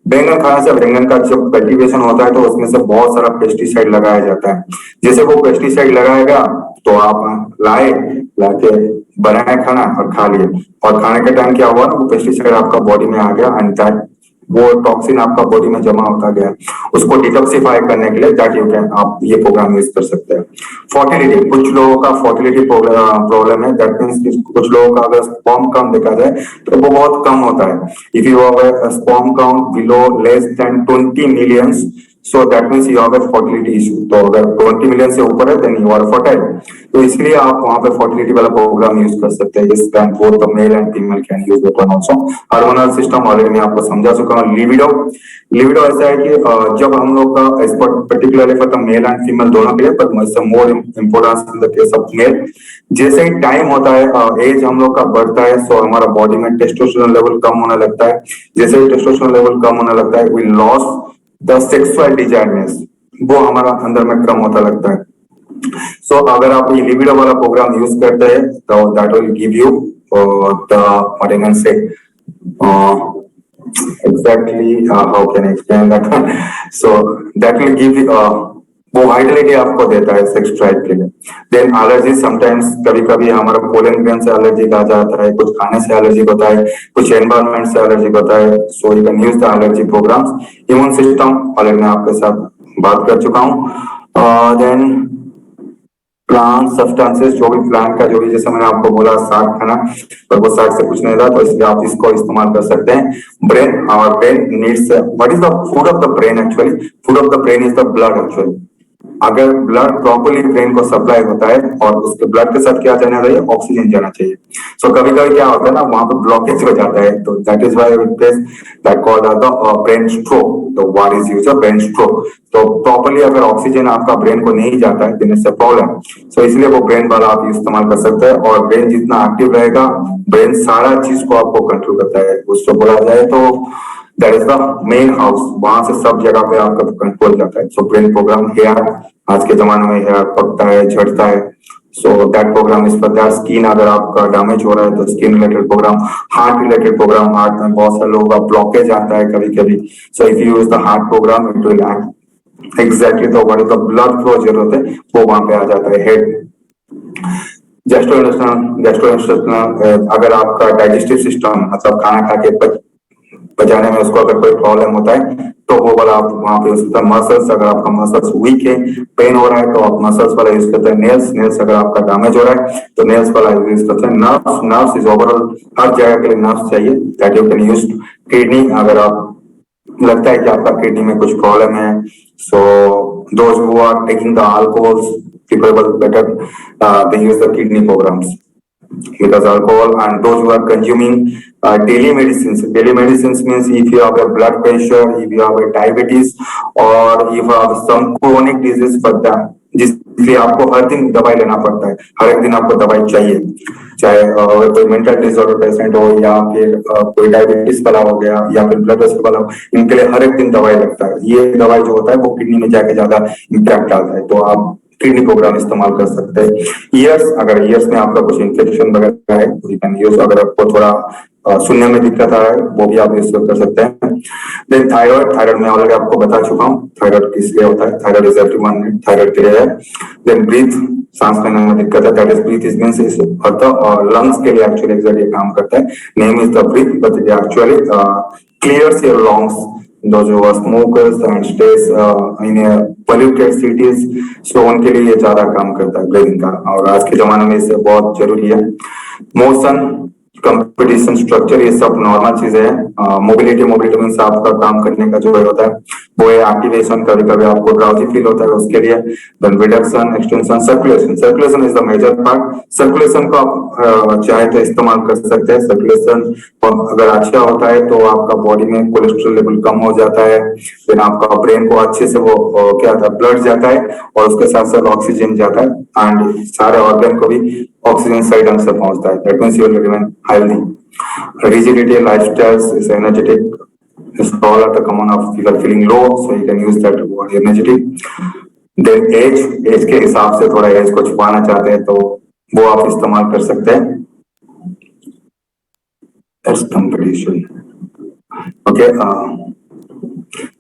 B: बैंगन खाने से, बैंगन का जब कल्टीवेशन होता है तो उसमें से बहुत सारा पेस्टिसाइड लगाया जाता है। जैसे वो पेस्टिसाइड लगाएगा तो आप लाके बनाए खाना और खा लिए, और खाने के टाइम क्या हुआ ना, वो पेस्टिसाइड आपका बॉडी में आ गया एंड दैट वो टॉक्सिन आपका बॉडी में जमा होता गया है, उसको डिटॉक्सिफाई करने के लिए दैट यू कैन आप ये प्रोग्राम यूज कर सकते हैं। फर्टिलिटी, कुछ लोगों का फर्टिलिटी प्रॉब्लम है, दैट मीन्स कुछ लोगों का अगर स्पर्म काउंट देखा जाए तो वो बहुत कम होता है। If you have a sperm count below less than 20 millions, so that means you have a fertility issue। तो अगर 20 मिलियन से ऊपर है then you are fertile, तो इसलिए आप वहां पे फर्टिलिटी वाला प्रोग्राम यूज कर सकते हैं। इस can both the male and female can use that one also. Hormonal system already मैं आपको समझा चुका हूँ। लिबिडो, लिबिडो ऐसा है कि जब हम लोग का particularly for the male and female दोनों के लिए, बट इससे more importance in the case of male, जैसे ही टाइम होता है, एज हम लोग का बढ़ता है, सो हमारा बॉडी में टेस्टोस्टेरोन लेवल कम होने लगता है। जैसे ही टेस्टोस्टेरोन लेवल कम होने लगता है, वी लॉस द सेक्सुअल डिजायरनेस, वो हमारा अंदर में कम होता लगता है। सो अगर आप ये लिबिडो वाला प्रोग्राम यूज करते हैं तो that will give you the what I can say exactly how can I explain that so that will give you वो वाइटलिटी आपको देता है सेक्स ड्राइव के लिए। देन एलर्जी, समटाइम्स कभी कभी हमारा पोलन ग्रेन से एलर्जी आ जाता है, कुछ खाने से एलर्जी होता है, कुछ एनवायरनमेंट से एलर्जी होता है, so you can use the allergy programs. Immune system already मैं आपके साथ बात कर चुका हूँ। देन प्लांट सब्सटेंसेस, जो भी प्लांट का जो भी, जैसे मैंने आपको बोला साग खाना, पर वो साग से कुछ नहीं था, तो इसलिए आप इसको इस्तेमाल कर सकते हैं। Brain, our brain needs, what is the food of the brain actually? Food of the brain is the blood actually. अगर ब्लड प्रॉपर्ली ब्रेन को सप्लाई होता है और उसके ब्लड के साथ क्या जाना चाहिए? ऑक्सीजन जाना चाहिए। सो कभी कभी क्या होता है ना, वहां पर ब्लॉकेज हो जाता है, तो that is why that called the brain stroke. तो what is use brain stroke? तो प्रॉपर्ली अगर ऑक्सीजन आपका ब्रेन को नहीं जाता है, then it's a problem. So इसलिए वो ब्रेन वाला आप इस्तेमाल कर सकते हैं। और ब्रेन जितना एक्टिव रहेगा, ब्रेन सारा चीज को आपको कंट्रोल करता है। उसको बोला जाए तो that is the main house, वहां से सब जगह पे आपका कंट्रोल जाता है। सो ब्रेन प्रोग्राम, हेयर, आज के जमाने में हेयर पकता है, झड़ता है, so that program is for that. Skin अगर आपका डैमेज हो रहा है तो skin related program. Heart related program, heart में बहुत सारे लोगों का ब्लॉकेज आता है कभी कभी, so if you use the heart program it will act exactly the what is the blood flow जरूरत है वो वहां पे आ जाता है। हेड, गैस्ट्रोइंटेस्टाइनल, अगर आपका डाइजेस्टिव सिस्टम मतलब खाना खा के पचाने में उसको अगर कोई प्रॉब्लम होता है तो वो वाला आप वहां पे यूज करते हैं। मसल्स, अगर आपका मसल्स वीक है, पेन हो रहा है, तो आप मसल्स वाला यूज करते हैं। नेल्स, नेल्स अगर आपका डैमेज हो रहा है तो नेल्स वाला यूज करते हैं। नर्व्स, नर्व्स इज ओवरऑल हर जगह के लिए नर्व्स चाहिए, that you can use. Kidney, अगर आप लगता है कि आपका किडनी में कुछ प्रॉब्लम है, so those who are taking the alcohols people better they use the kidney programs because alcohol, and those who are consuming daily medicines. Daily medicines means if you have a blood pressure, if you have a diabetes, or if you have some chronic disease for that, जिसलिए आपको हर दिन दवाई लेना पड़ता है, हर एक दिन आपको दवाई चाहिए, चाहे कोई मेंटल डिसऑर्डर पेशेंट हो या फिर कोई डायबिटीज वाला हो गया या फिर ब्लड प्रेशर वाला हो, इनके लिए हर एक दिन दवाई लगता है। ये दवाई जो होता है वो किडनी में जाके ज्यादा इम्पैक्ट डालता है, तो आप किडनी प्रोग्राम इस्तेमाल कर सकते हैं। ईयर्स, अगर ईयर्स में आपका कुछ इन्फेक्शन वगैरह है तो यू कैन यूज। अगर आपको थोड़ा सुनने में दिक्कत आ रहा है वो भी आप यूज कर सकते हैं। देन थायराइड, थायराइड में ऑलरेडी आपको बता चुका हूँ थायराइड किस लिए होता है। थायराइड इज एवरीवन थायराइड के लिए है। देन ब्रीथ, सांस लेने में दिक्कत है, that is breathe is means और लंग्स के लिए एक्चुअली एग्जैक्टली काम करता है। Name is the breath, but it actually clears your lungs. Those who are smokers and stays in a polluted cities, so उनके लिए ये ज्यादा काम करता है ब्रीदिंग का, और आज के जमाने में इसे बहुत जरूरी है। मोशन, कंपटीशन, स्ट्रक्चर, ये सब नॉर्मल चीजें हैं। मोबिलिटी, मोबिलिटी मीन्स आपका काम करने का जो होता है वो है एक्टिवेशन, कभी कभी आपको ड्राउजी फील होता है उसके लिए। Then reduction, extension, circulation, circulation is the major part. Circulation को आप चाहे तो इस्तेमाल कर सकते हैं। सर्कुलेशन अगर अच्छा होता है तो आपका बॉडी में कोलेस्ट्रॉल लेवल कम हो जाता है, फिर आपका ब्रेन को अच्छे से वो क्या होता है ब्लड जाता है और उसके साथ साथ ऑक्सीजन जाता है एंड सारे ऑर्गन को भी ऑक्सीजन सही ढंग से पहुंचता है। That means you will remain healthy. Rigidity, lifestyles is energetic. It's all at the common of people feeling low, so you can use that word energetic. Then age, age के हिसाब से थोड़ा एज को छुपाना चाहते हैं तो वो आप इस्तेमाल कर सकते हैं। That's competition. Okay,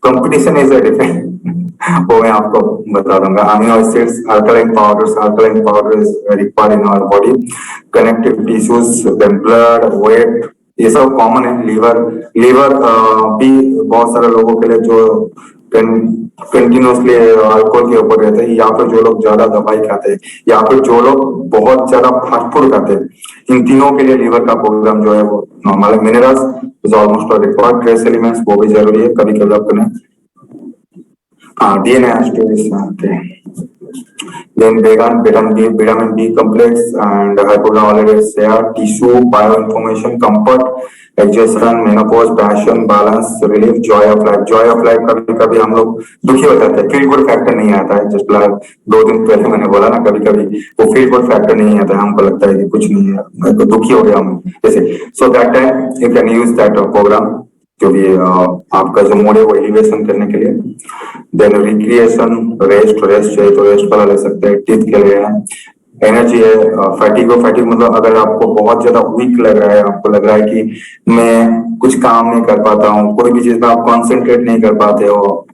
B: competition is a different वो मैं आपको बता दूंगा। Amino acids, alkaline powder is required in our body. Connective tissues, then blood, weight, ये सब कॉमन है। लीवर लीवर भी बहुत सारे लोगों के लिए जो कंटिन्यूसली अल्कोहल के ऊपर रहते हैं, या फिर जो लोग ज्यादा दवाई खाते हैं, या फिर जो लोग बहुत ज्यादा फास्ट फूड खाते हैं, इन तीनों के लिए लीवर का प्रोग्राम जो है वो नॉर्मल है। Minerals is almost required, trace elements वो भी जरूरी है कभी डेवलप करना। DNA then vitamin B complex and hypogonadal share tissue bioinformation comfort exhaustion menopause passion balance relief joy of life कभी कभी हम लोग दुखी हो जाते हैं, फील गुड फैक्टर नहीं आता है। जस्ट लाइक 2 दिन पहले मैंने बोला ना, कभी कभी वो फील गुड फैक्टर नहीं आता है, हमको लगता है कि कुछ नहीं है, मैं तो दुखी हो गया हूँ जैसे। So that time you can use that program, जो भी आपका जो मूड है वो एलिवेशन करने के लिए। देन रिक्रिएशन, रेस्ट चाहिए तो रेस्ट वाला ले सकते हैं। टीथ के लिए एनर्जी है, फैटिग मतलब अगर आपको बहुत ज्यादा वीक लग रहा है, आपको लग रहा है कि मैं कुछ काम नहीं कर पाता हूँ, कोई भी चीज में आप कॉन्सेंट्रेट नहीं कर पाते हो,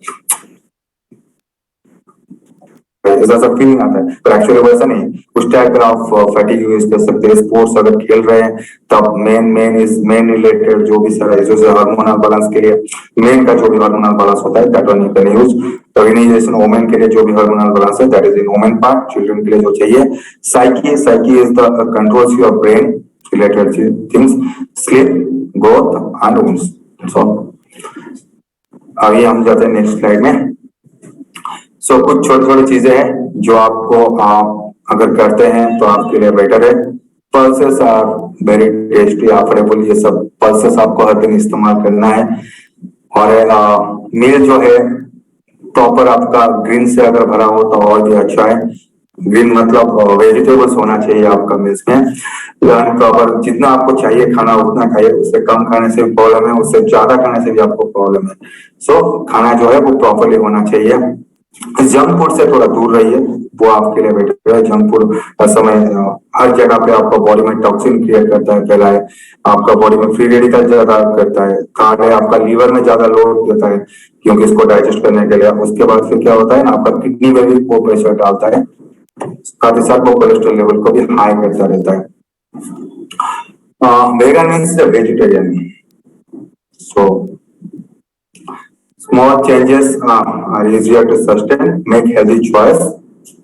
B: ऐसा सब फीलिंग आता है, पर एक्चुअली वैसा नहीं। उस टाइप का आप फैटिग यूज कर सकते हैं। स्पोर्ट्स अगर खेल रहे हैं तब मेन रिलेटेड जो भी सारा इश्यूज है हार्मोनल बैलेंस के लिए, मेन का जो भी हार्मोनल बैलेंस होता है that one you can use. Organization women के लिए जो भी हार्मोनल बैलेंस है that is in women part. Children के लिए जो चाहिए psyche is the controls your brain related things, sleep, growth and wounds. So अभी हम जाते हैं नेक्स्ट स्लाइड में। सो कुछ छोटी चीजें हैं जो आपको आप अगर करते हैं तो आपके लिए बेटर है। Pulses are very tasty, affordable, ये सब पल्सेस आपको हर दिन इस्तेमाल करना है। और मील जो है प्रॉपर आपका ग्रीन से अगर भरा हो तो और भी अच्छा है। ग्रीन मतलब वेजिटेबल्स होना चाहिए आपका मील्स में। प्रॉपर जितना आपको चाहिए खाना उतना खाइए, उससे कम खाने से भी प्रॉब्लम है, उससे ज्यादा खाने से भी आपको प्रॉब्लम है। सो खाना जो है वो प्रॉपरली होना चाहिए। जंक फूड से थोड़ा दूर रहिए, वो आपके लिए बेटर है। जंक फूड समय हर जगह पे आपका बॉडी में टॉक्सिन क्रिएट करता है, पहला है आपका बॉडी में फ्री रेडिकल ज्यादा करता है, थर्ड है आपका लीवर में ज्यादा लोड देता है क्योंकि इसको डाइजेस्ट करने के लिए। उसके बाद फिर क्या होता है ना, आपका किडनी में भी वो प्रेशर डालता है, साथ ही साथ वो कोलेस्ट्रॉल लेवल को भी हाई करता रहता है। Vegan means vegetarian. So small changes are easier to sustain, make healthy choice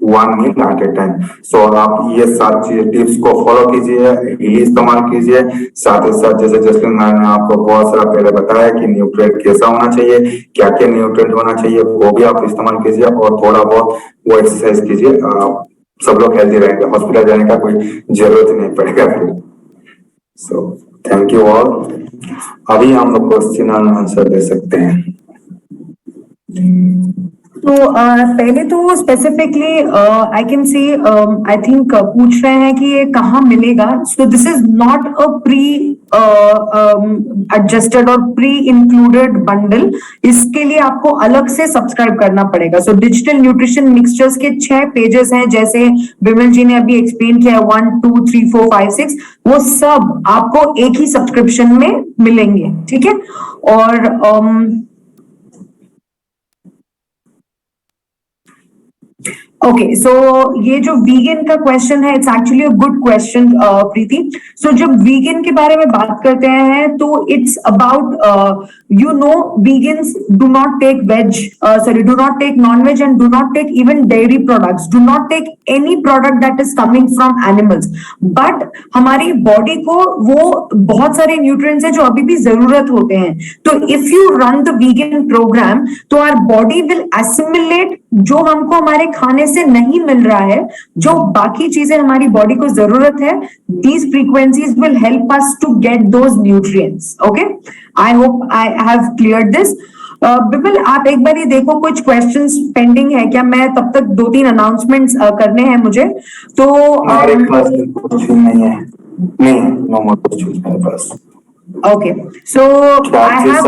B: one meal at a time. So आप ये 7 टिप्स को फॉलो कीजिए, इस्तेमाल कीजिए। साथ ही साथ जैसे जसलीन मैंने आपको बहुत सारा पहले बताया कि न्यूट्रिएंट कैसा होना चाहिए, क्या क्या न्यूट्रिएंट होना चाहिए, वो भी आप इस्तेमाल कीजिए और थोड़ा बहुत वो एक्सरसाइज कीजिए। सब लोग हेल्दी रहेंगे, हॉस्पिटल जाने का कोई जरूरत नहीं पड़ेगा फिर। So thank you all. अभी हम लोग क्वेश्चन एंड आंसर दे सकते हैं।
A: तो पहले तो specifically I can say I think पूछ रहे हैं कि ये कहाँ मिलेगा। So this is not a pre adjusted और प्री इंक्लूडेड बंडल, इसके लिए आपको अलग से सब्सक्राइब करना पड़ेगा। सो डिजिटल न्यूट्रिशन मिक्सचर्स के 6 पेजेस हैं, जैसे विमल जी ने अभी एक्सप्लेन किया 1 2 3 4 5 6, वो सब आपको एक ही सब्सक्रिप्शन में मिलेंगे, ठीक है। और ओके, सो ये जो वीगन का क्वेश्चन है, it's actually a good question Preeti. So जब वीगन के बारे में बात करते हैं तो it's about you know vegans do not take do not take non veg and do not take even dairy products, do not take any product that is coming from animals. But हमारी body को वो बहुत सारे nutrients हैं जो अभी भी जरूरत होते हैं। तो if you run the vegan program तो आवर बॉडी विल एसिमिलेट जो हमको हमारे खाने से नहीं मिल रहा है, जो बाकी चीजें हमारी बॉडी को जरूरत है। These frequencies will help us to get those nutrients. Okay, I hope I have clear this. बिपिल, आप एक बार ही देखो कुछ क्वेश्चंस पेंडिंग है क्या, मैं तब तक 2-3 अनाउंसमेंट्स करने हैं मुझे। तो
B: कुछ नहीं है, नहीं नो मोर क्वेश्चंस मेरे पास।
A: Okay, so I have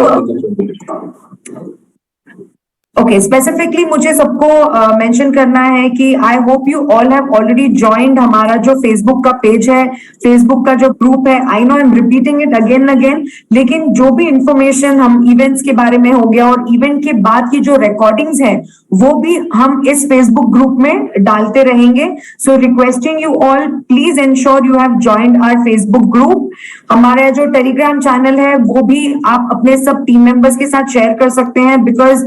A: okay, specifically मुझे सबको मेंशन करना है कि I hope you all have already joined हमारा जो फेसबुक का पेज है, फेसबुक का जो ग्रुप है. I know I am repeating it again again, लेकिन जो भी इंफॉर्मेशन हम इवेंट्स के बारे में हो गया और इवेंट के बाद की जो रिकॉर्डिंग्स है वो भी हम इस फेसबुक ग्रुप में डालते रहेंगे. So requesting you all, please ensure you have joined our Facebook group. हमारा जो टेलीग्राम चैनल है वो भी आप अपने सब टीम मेंबर्स के साथ शेयर कर सकते हैं, because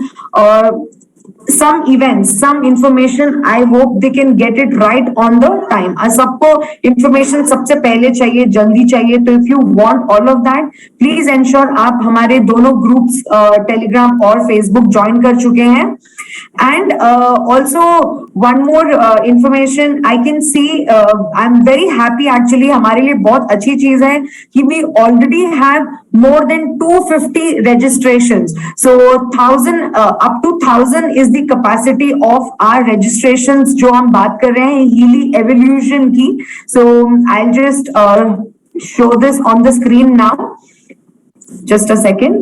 A: some events, some information, I hope they can get it right on the time. सबको information सबसे पहले चाहिए, जल्दी चाहिए. तो if you want all of that, please ensure आप हमारे दोनों groups Telegram और Facebook join कर चुके हैं. And also one more information I can see, I'm very happy actually, हमारे लिए बहुत अच्छी चीज है कि we already have more than 250 registrations. So 1000 up to 1000 is the capacity of our registrations जो हम बात कर रहे हैं Healy Evolution की. So I'll just show this on the screen now. Just a second.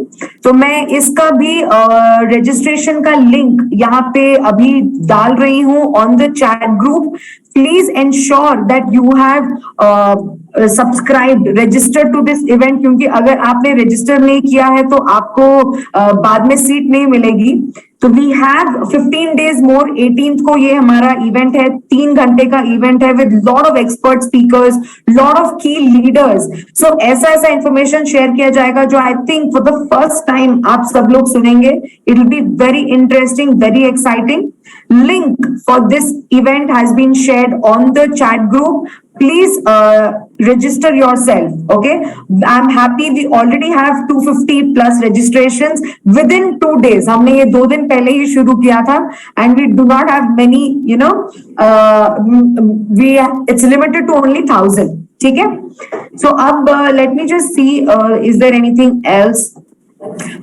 A: तो मैं इसका भी रजिस्ट्रेशन का लिंक यहाँ पे अभी डाल रही हूँ on the chat group. Please ensure that you have subscribed, registered to this event, क्योंकि अगर आपने रजिस्टर नहीं किया है तो आपको बाद में सीट नहीं मिलेगी. तो we have 15 days more. 18th को ये हमारा इवेंट है, 3 घंटे का इवेंट है with lot of expert speakers, lot of की लीडर्स. सो ऐसा ऐसा इंफॉर्मेशन शेयर किया जाएगा जो I think for the first time आप सब लोग सुनेंगे. It will be very interesting, very exciting. Link for this event has been shared on the chat group. Please register yourself. Okay, I'm happy we already have 250 plus registrations within 2 days. हमने ये 2 दिन पहले ही शुरू किया था and we do not have many, you know, it's limited to only 1000. ठीक है. So अब let me just see is there anything else.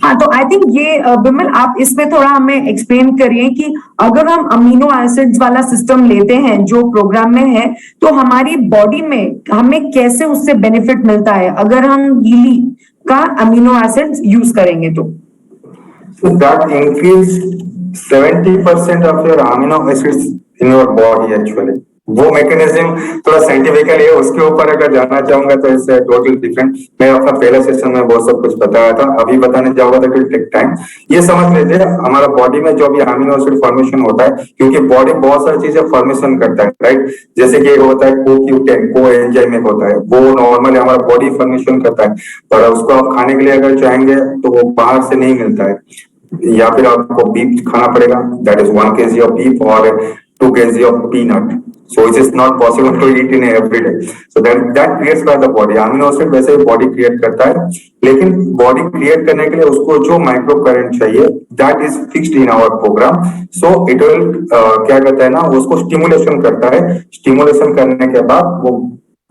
A: हाँ, तो आई थिंक ये बिमल आप इसमें थोड़ा हमें एक्सप्लेन करिए कि अगर हम अमीनो एसिड्स वाला सिस्टम लेते हैं जो प्रोग्राम में है, तो हमारी बॉडी में हमें कैसे उससे बेनिफिट मिलता है अगर हम हीली का अमीनो एसिड्स यूज करेंगे तो.
B: So that increase 70% of your amino acids in your body actually. वो मैकेनिज्म थोड़ा साइंटिफिकली है, उसके ऊपर अगर जानना चाहूंगा तो इससे टोटल डिफरेंट. मैं अपना पहले सेशन में बहुत सब कुछ बताया था, अभी बताने जाऊंगा तो फिर टेक टाइम. ये समझ लेते हैं हमारा बॉडी में जो भी अमीनो एसिड फॉर्मेशन होता है, क्योंकि बॉडी बहुत सारी चीजें फॉर्मेशन करता है, राइट. जैसे कि होता है CoQ10, को एंजाइम होता है, वो नॉर्मली हमारा बॉडी फॉर्मेशन करता है, पर उसको आप खाने के लिए अगर चाहेंगे तो वो बाहर से नहीं मिलता है, या फिर आपको बीफ खाना पड़ेगा. That is 1 kg of beef और 2 kg of peanut. So it is not possible to eat in every day. So that creates by the body. Amino acid वैसे बॉडी क्रिएट करता है, लेकिन बॉडी क्रिएट करने के लिए उसको जो माइक्रो करंट चाहिए that is fixed in our program. So it will क्या करता है ना, उसको स्टिमुलेशन करता है. स्टिमुलेशन करने के बाद वो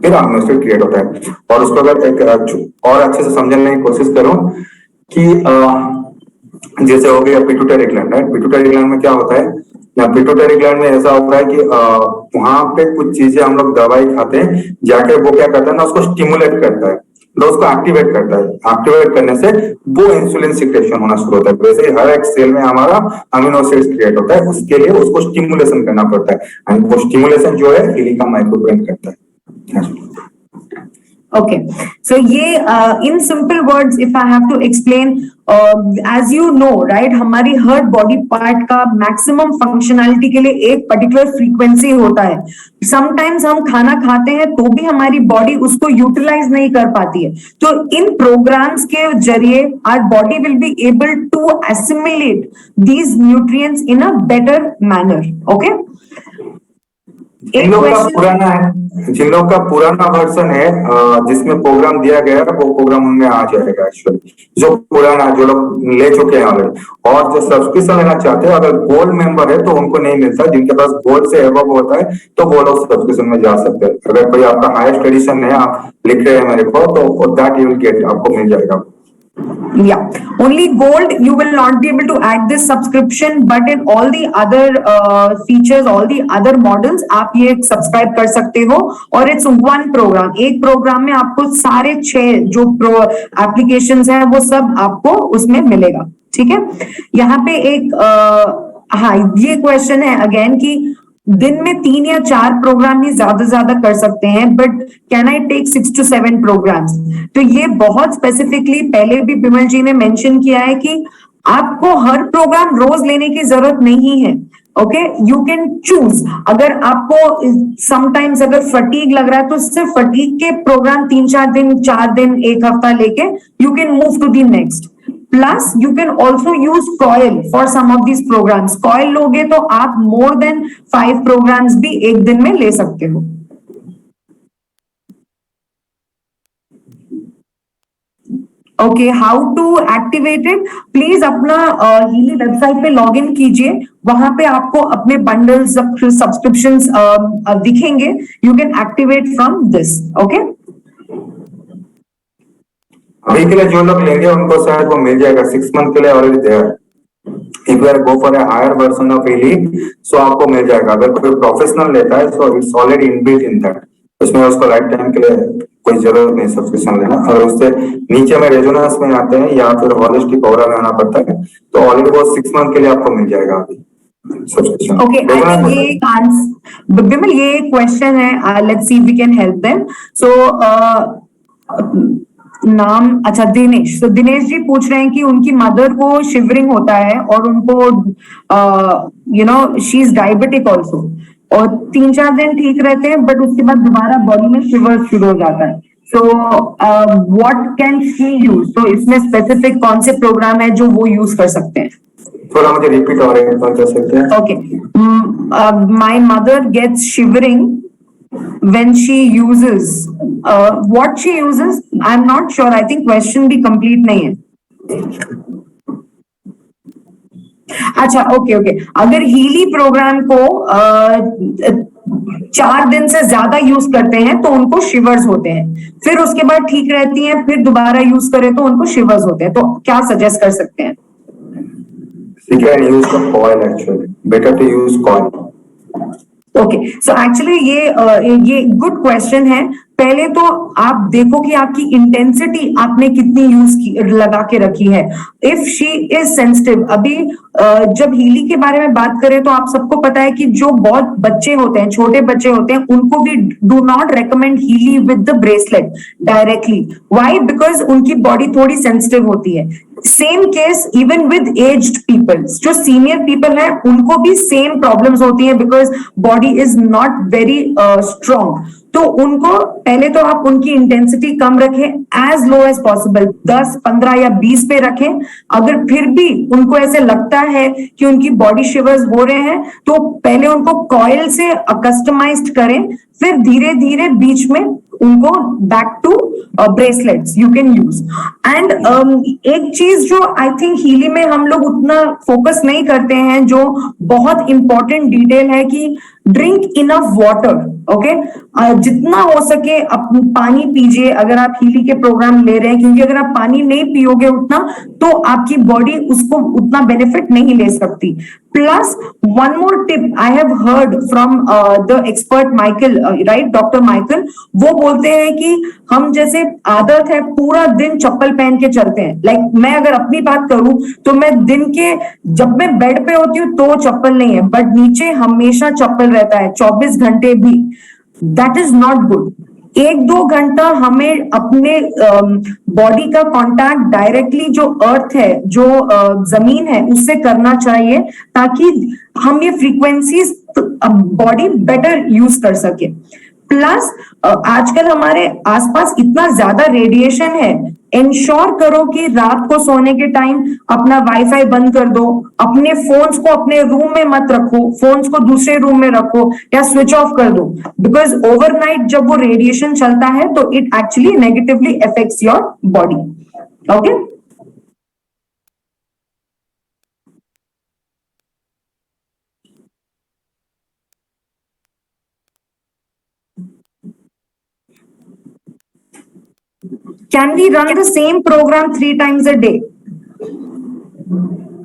B: फिर अमीनो एसिड क्रिएट होता है. और उसको अगर एक और अच्छे से समझने की कोशिश करूं कि जैसे हो गया pituitary gland, right. Pituitary gland में क्या होता है, या पिट्यूटरी ग्लैंड में ऐसा होता है कि वहां पे कुछ चीजें हम लोग दवाई खाते हैं, जाके वो क्या करता है ना, उसको स्टिमुलेट करता है, तो उसको एक्टिवेट करता है. एक्टिवेट करने से वो इंसुलिन सिक्रेशन होना शुरू होता है. वैसे ही हर एक सेल में हमारा अमीनो एसिड्स क्रिएट होता है, उसके लिए उसको स्टिमुलेशन करना पड़ता है, एंड वो स्टिमुलेशन जो है हीली का माइक्रोब्रेन करता है.
A: Okay, so ये in simple words if I have to explain, as you know right, हमारी हर बॉडी पार्ट का मैक्सिमम फंक्शनैलिटी के लिए एक पर्टिकुलर फ्रीक्वेंसी होता है. समटाइम्स हम खाना खाते हैं तो भी हमारी बॉडी उसको यूटिलाइज नहीं कर पाती है. तो इन प्रोग्राम्स के जरिए our body will be able to assimilate these nutrients in a better manner. Okay,
B: जिन लोग का पुराना वर्जन है जिसमें प्रोग्राम दिया गया है, वो प्रोग्राम उनमें आ जाएगा एक्चुअली, जो पुराना जो लोग ले चुके हैं ऑलरेडी. और जो सब्सक्रिप्शन लेना चाहते हैं, अगर गोल्ड मेंबर है तो उनको नहीं मिलता. जिनके पास गोल्ड से एबव होता है तो वो लोग सब्सक्रिप्शन में जा सकते हैं. अगर कोई आपका हाईएस्ट एडिशन है, आप लिख रहे हैं मेरे को, तो दैट यू विल गेट, आपको मिल जाएगा.
A: Yeah, only gold you will not be able to add this subscription, but in all the other features, all the other models आप ये सब्सक्राइब कर सकते हो. और इट्स वन प्रोग्राम, एक प्रोग्राम में आपको सारे 6 जो एप्लीकेशंस हैं वो सब आपको उसमें मिलेगा. ठीक है। यहाँ पे एक हाँ, ये क्वेश्चन है अगेन कि दिन में 3 या 4 प्रोग्राम ही ज्यादा कर सकते हैं, but can I take 6 to 7 programs? तो ये बहुत स्पेसिफिकली पहले भी बिमल जी ने मेंशन किया है कि आपको हर प्रोग्राम रोज लेने की जरूरत नहीं है। Okay, you can choose. अगर आपको समटाइम्स अगर फटीग लग रहा है तो सिर्फ फटीग के प्रोग्राम 3-4 दिन, 4 दिन, एक हफ्ता लेके you can move to the next. Plus, you can also use COIL for some of these programs. COIL लोगे तो आप more than 5 programs भी एक दिन में ले सकते हो। Okay, how to activate it? Please अपना हीली वेबसाइट पे लॉग इन कीजिए, वहां पे आपको अपने बंडल्स, सब्सक्रिप्शंस दिखेंगे। You can activate from this. Okay,
B: अभी के लिए जो लोग लेंगे उनको शायद वो मिल जाएगा 6 मंथ के लिए already there. If you are go for a higher version of Healy, so आपको मिल जाएगा। अगर कोई प्रोफेशनल लेता है so it's already inbuilt in that, उसमें उसको लाइफ टाइम के लिए कोई जरूरत नहीं सब्सक्रिप्शन लेना। अगर उससे नीचे में रेजोनेंस में आते हैं या फिर होलिस्टिक ऑरा में आना पड़ता है तो ऑलरेडी वो 6 मंथ के लिए आपको मिल जाएगा अभी सब्सक्रिप्शन।
A: ओके, आई थिंक ये एक आंसर, बिमल ये एक क्वेश्चन है, let's see we can help them. So नाम, अच्छा दिनेश। तो दिनेश जी पूछ रहे हैं कि उनकी मदर को शिवरिंग होता है और उनको शी इज डायबिटिक ऑल्सो, और 3-4 दिन ठीक रहते हैं बट उसके बाद दोबारा बॉडी में शिवर शुरू हो जाता है। So what can she use? तो इसमें स्पेसिफिक कौन से प्रोग्राम है जो वो यूज कर सकते हैं?
B: थोड़ा मुझे रिपीट और एक बार कर सकते हैं?
A: Okay, my mother gets shivering when she uses what she uses, I'm not sure, I think question भी complete नहीं है। अच्छा, ओके, अगर हीली प्रोग्राम को 4 दिन से ज्यादा यूज करते हैं तो उनको शिवर्स होते हैं, फिर उसके बाद ठीक रहती हैं, फिर दोबारा यूज करें तो उनको शिवर्स होते हैं, तो क्या सजेस्ट कर सकते हैं?
B: You can use the coil actually. Better to use coil.
A: Okay, so actually ये गुड क्वेश्चन है। पहले तो आप देखो कि आपकी इंटेंसिटी आपने कितनी लगा के रखी है। इफ शी इज सेंसिटिव, अभी जब हीली के बारे में बात करें तो आप सबको पता है कि जो बहुत बच्चे होते हैं, छोटे बच्चे होते हैं, उनको भी do not recommend Healy with the bracelet directly. Why? Because उनकी बॉडी थोड़ी सेंसिटिव होती है। Same case even with aged people, जो सीनियर पीपल है उनको भी सेम प्रॉब्लम्स होती है because body is not very strong. तो उनको पहले तो आप उनकी इंटेंसिटी कम रखें, एज लो एज पॉसिबल, 10, 15 या 20 पे रखें। अगर फिर भी उनको ऐसे लगता है कि उनकी बॉडी शिवर्स हो रहे हैं तो पहले उनको कॉइल से कस्टमाइज्ड करें, फिर धीरे धीरे बीच में उनको back to bracelets you can use. And एक चीज जो आई थिंक हीली में हम लोग उतना फोकस नहीं करते हैं, जो बहुत इंपॉर्टेंट डिटेल है, कि ड्रिंक इनफ वाटर। ओके, जितना हो सके पानी पीजिए अगर आप हीली के प्रोग्राम ले रहे हैं, क्योंकि अगर आप पानी नहीं पियोगे उतना तो आपकी बॉडी उसको उतना बेनिफिट नहीं ले सकती। Plus one more tip I have heard from the expert Michael, right, doctor Michael, वो बोलते हैं कि हम जैसे आदत है पूरा दिन चप्पल पहन के चलते हैं। लाइक मैं अगर अपनी बात करूं तो मैं दिन के जब मैं बेड पे होती हूँ तो चप्पल नहीं है, बट नीचे हमेशा चप्पल रहता है 24 घंटे भी। That is not good. 1-2 घंटा हमें अपने बॉडी का कांटेक्ट डायरेक्टली जो अर्थ है, जो जमीन है, उससे करना चाहिए, ताकि हम ये फ्रीक्वेंसीज बॉडी बेटर यूज कर सके। प्लस आजकल हमारे आसपास इतना ज्यादा रेडिएशन है, इंश्योर करो कि रात को सोने के टाइम अपना वाईफाई बंद कर दो, अपने फोन्स को अपने रूम में मत रखो, फोन्स को दूसरे रूम में रखो या स्विच ऑफ कर दो, बिकॉज ओवरनाइट जब वो रेडिएशन चलता है तो it actually negatively affects your body. Okay, can we run the same program 3 times a day?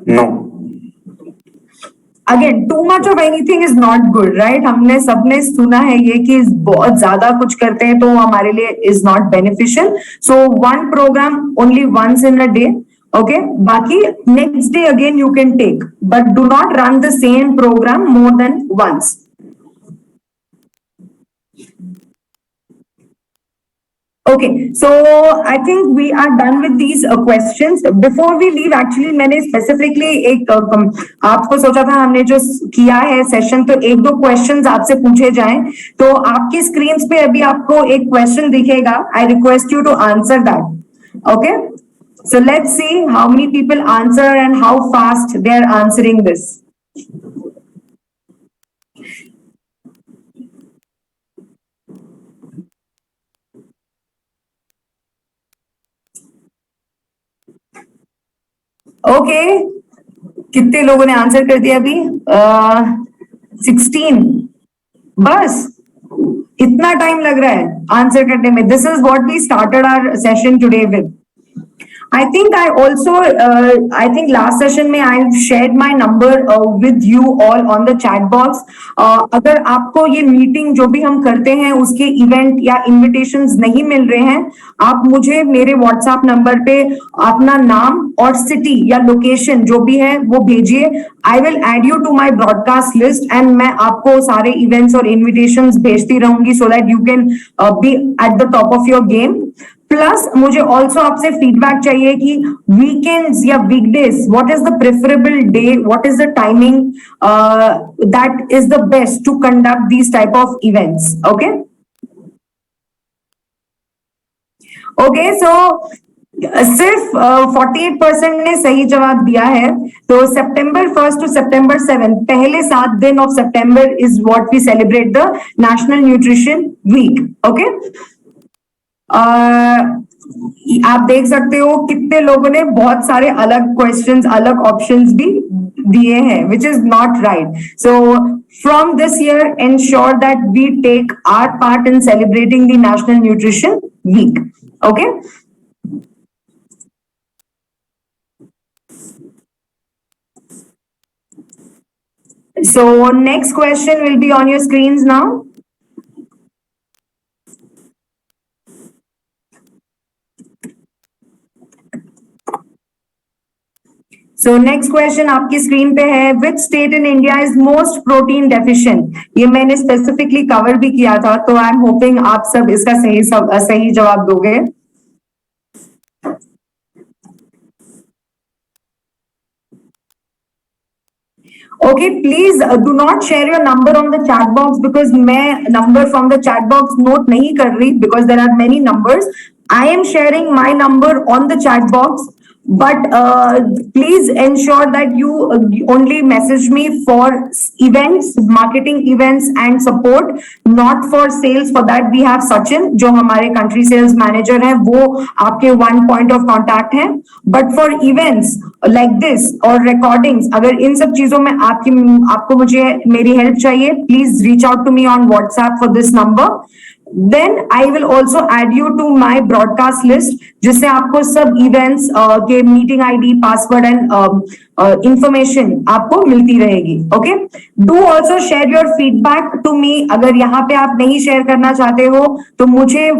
B: No.
A: Again, too much of anything is not good, right? हमने सबने सुना है ये कि बहुत ज्यादा कुछ करते हैं तो हमारे लिए is not beneficial. So one program only once in a day. Okay, baki next day again you can take, but do not run the same program more than once. Okay, so I think we are done with these questions. Before we leave, actually मैंने specifically एक आपको सोचा था हमने जो किया है session तो एक दो questions आपसे पूछे जाएं तो आपकी screens पे अभी आपको एक question दिखेगा. I request you to answer that. Okay, so let's see how many people answer and how fast they are answering this. Okay कितने लोगों ने आंसर कर दिया अभी 16 बस इतना टाइम लग रहा है आंसर करने में this is what we started our session today with I think I also, I think last session में I shared my number with you all on the chat box. अगर आपको ये मीटिंग जो भी हम करते हैं उसके इवेंट या इनविटेशंस नहीं मिल रहे हैं आप मुझे मेरे व्हाट्सएप नंबर पे अपना नाम और सिटी या लोकेशन जो भी है वो भेजिए. I will add you to my broadcast list and मैं आपको सारे इवेंट्स और इन्विटेशंस भेजती रहूंगी so that you can be at the top of your game. Plus मुझे ऑल्सो आपसे फीडबैक चाहिए कि वीकेंड्स या weekdays what is the preferable day what is the timing that is the best to conduct these type of events. Okay okay so सिर्फ 48% ने सही जवाब दिया है. तो September 1st to September 7th पहले 7 दिन ऑफ सितंबर is what we celebrate the national nutrition week. Okay आप देख सकते हो कितने लोगों ने बहुत सारे अलग क्वेश्चंस अलग ऑप्शंस भी दिए हैं which is not right. So from this year ensure that we take our part in celebrating the national nutrition week. Okay so next question will be on your screens now. So next question आपकी screen पे है which state in India is most protein deficient. ये मैंने specifically cover भी किया था तो I am hoping आप सब इसका सही जवाब दोगे. Okay, please do not share your number on the chat box because मैं number from the chat box note नहीं कर रही because there are many numbers. I am sharing my number on the chat box. But please ensure that you only message me for events, marketing events and support, not for sales. For that we have Sachin, जो हमारे country sales manager हैं, वो आपके one point of contact हैं. But for events like this or recordings, अगर इन सब चीजों में आपको मुझे मेरी help चाहिए, please reach out to me on WhatsApp for this number. Then I will also add you to my broadcast list जिससे आपको सब events के meeting ID, password and information आपको मिलती रहेगी. Okay? Do also share your feedback to me. अगर यहाँ पे आप नहीं share करना चाहते हो तो मुझे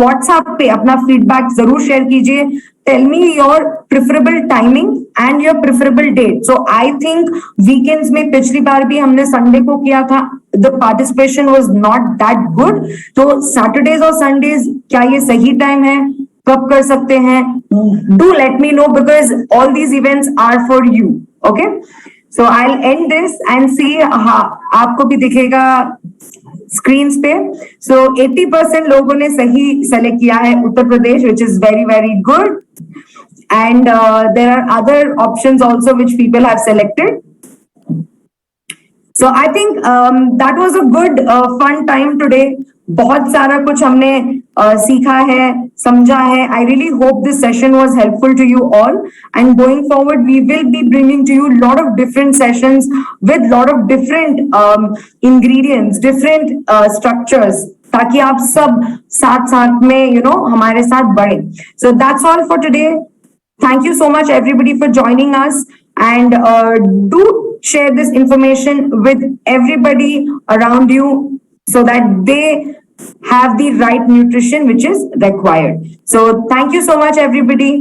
A: WhatsApp पे अपना feedback जरूर share कीजिए. Tell me your preferable timing and your preferable date. So I think weekends में पिछली बार भी हमने Sunday को किया था. The participation was not that good. तो Saturdays और Sundays क्या ये सही टाइम है? कब कर सकते हैं? Do let me know because all these events are for you. Okay? So I'll end this and see आपको भी दिखेगा स्क्रीन्स पे. So 80% लोगों ने सही सेलेक्ट किया है Uttar Pradesh which is very very good. And there are other options also which people have selected. So I think that was a good fun time today. बहुत सारा कुछ हमने सीखा है, समझा है. I really hope this session was helpful to you all. And going forward, we will be bringing to you a lot of different sessions with lot of different ingredients, different structures. ताकि आप सब साथ साथ में हमारे साथ बढ़े. So that's all for today. Thank you so much everybody for joining us and do share this information with everybody around you so that they have the right nutrition which is required. So thank you so much everybody.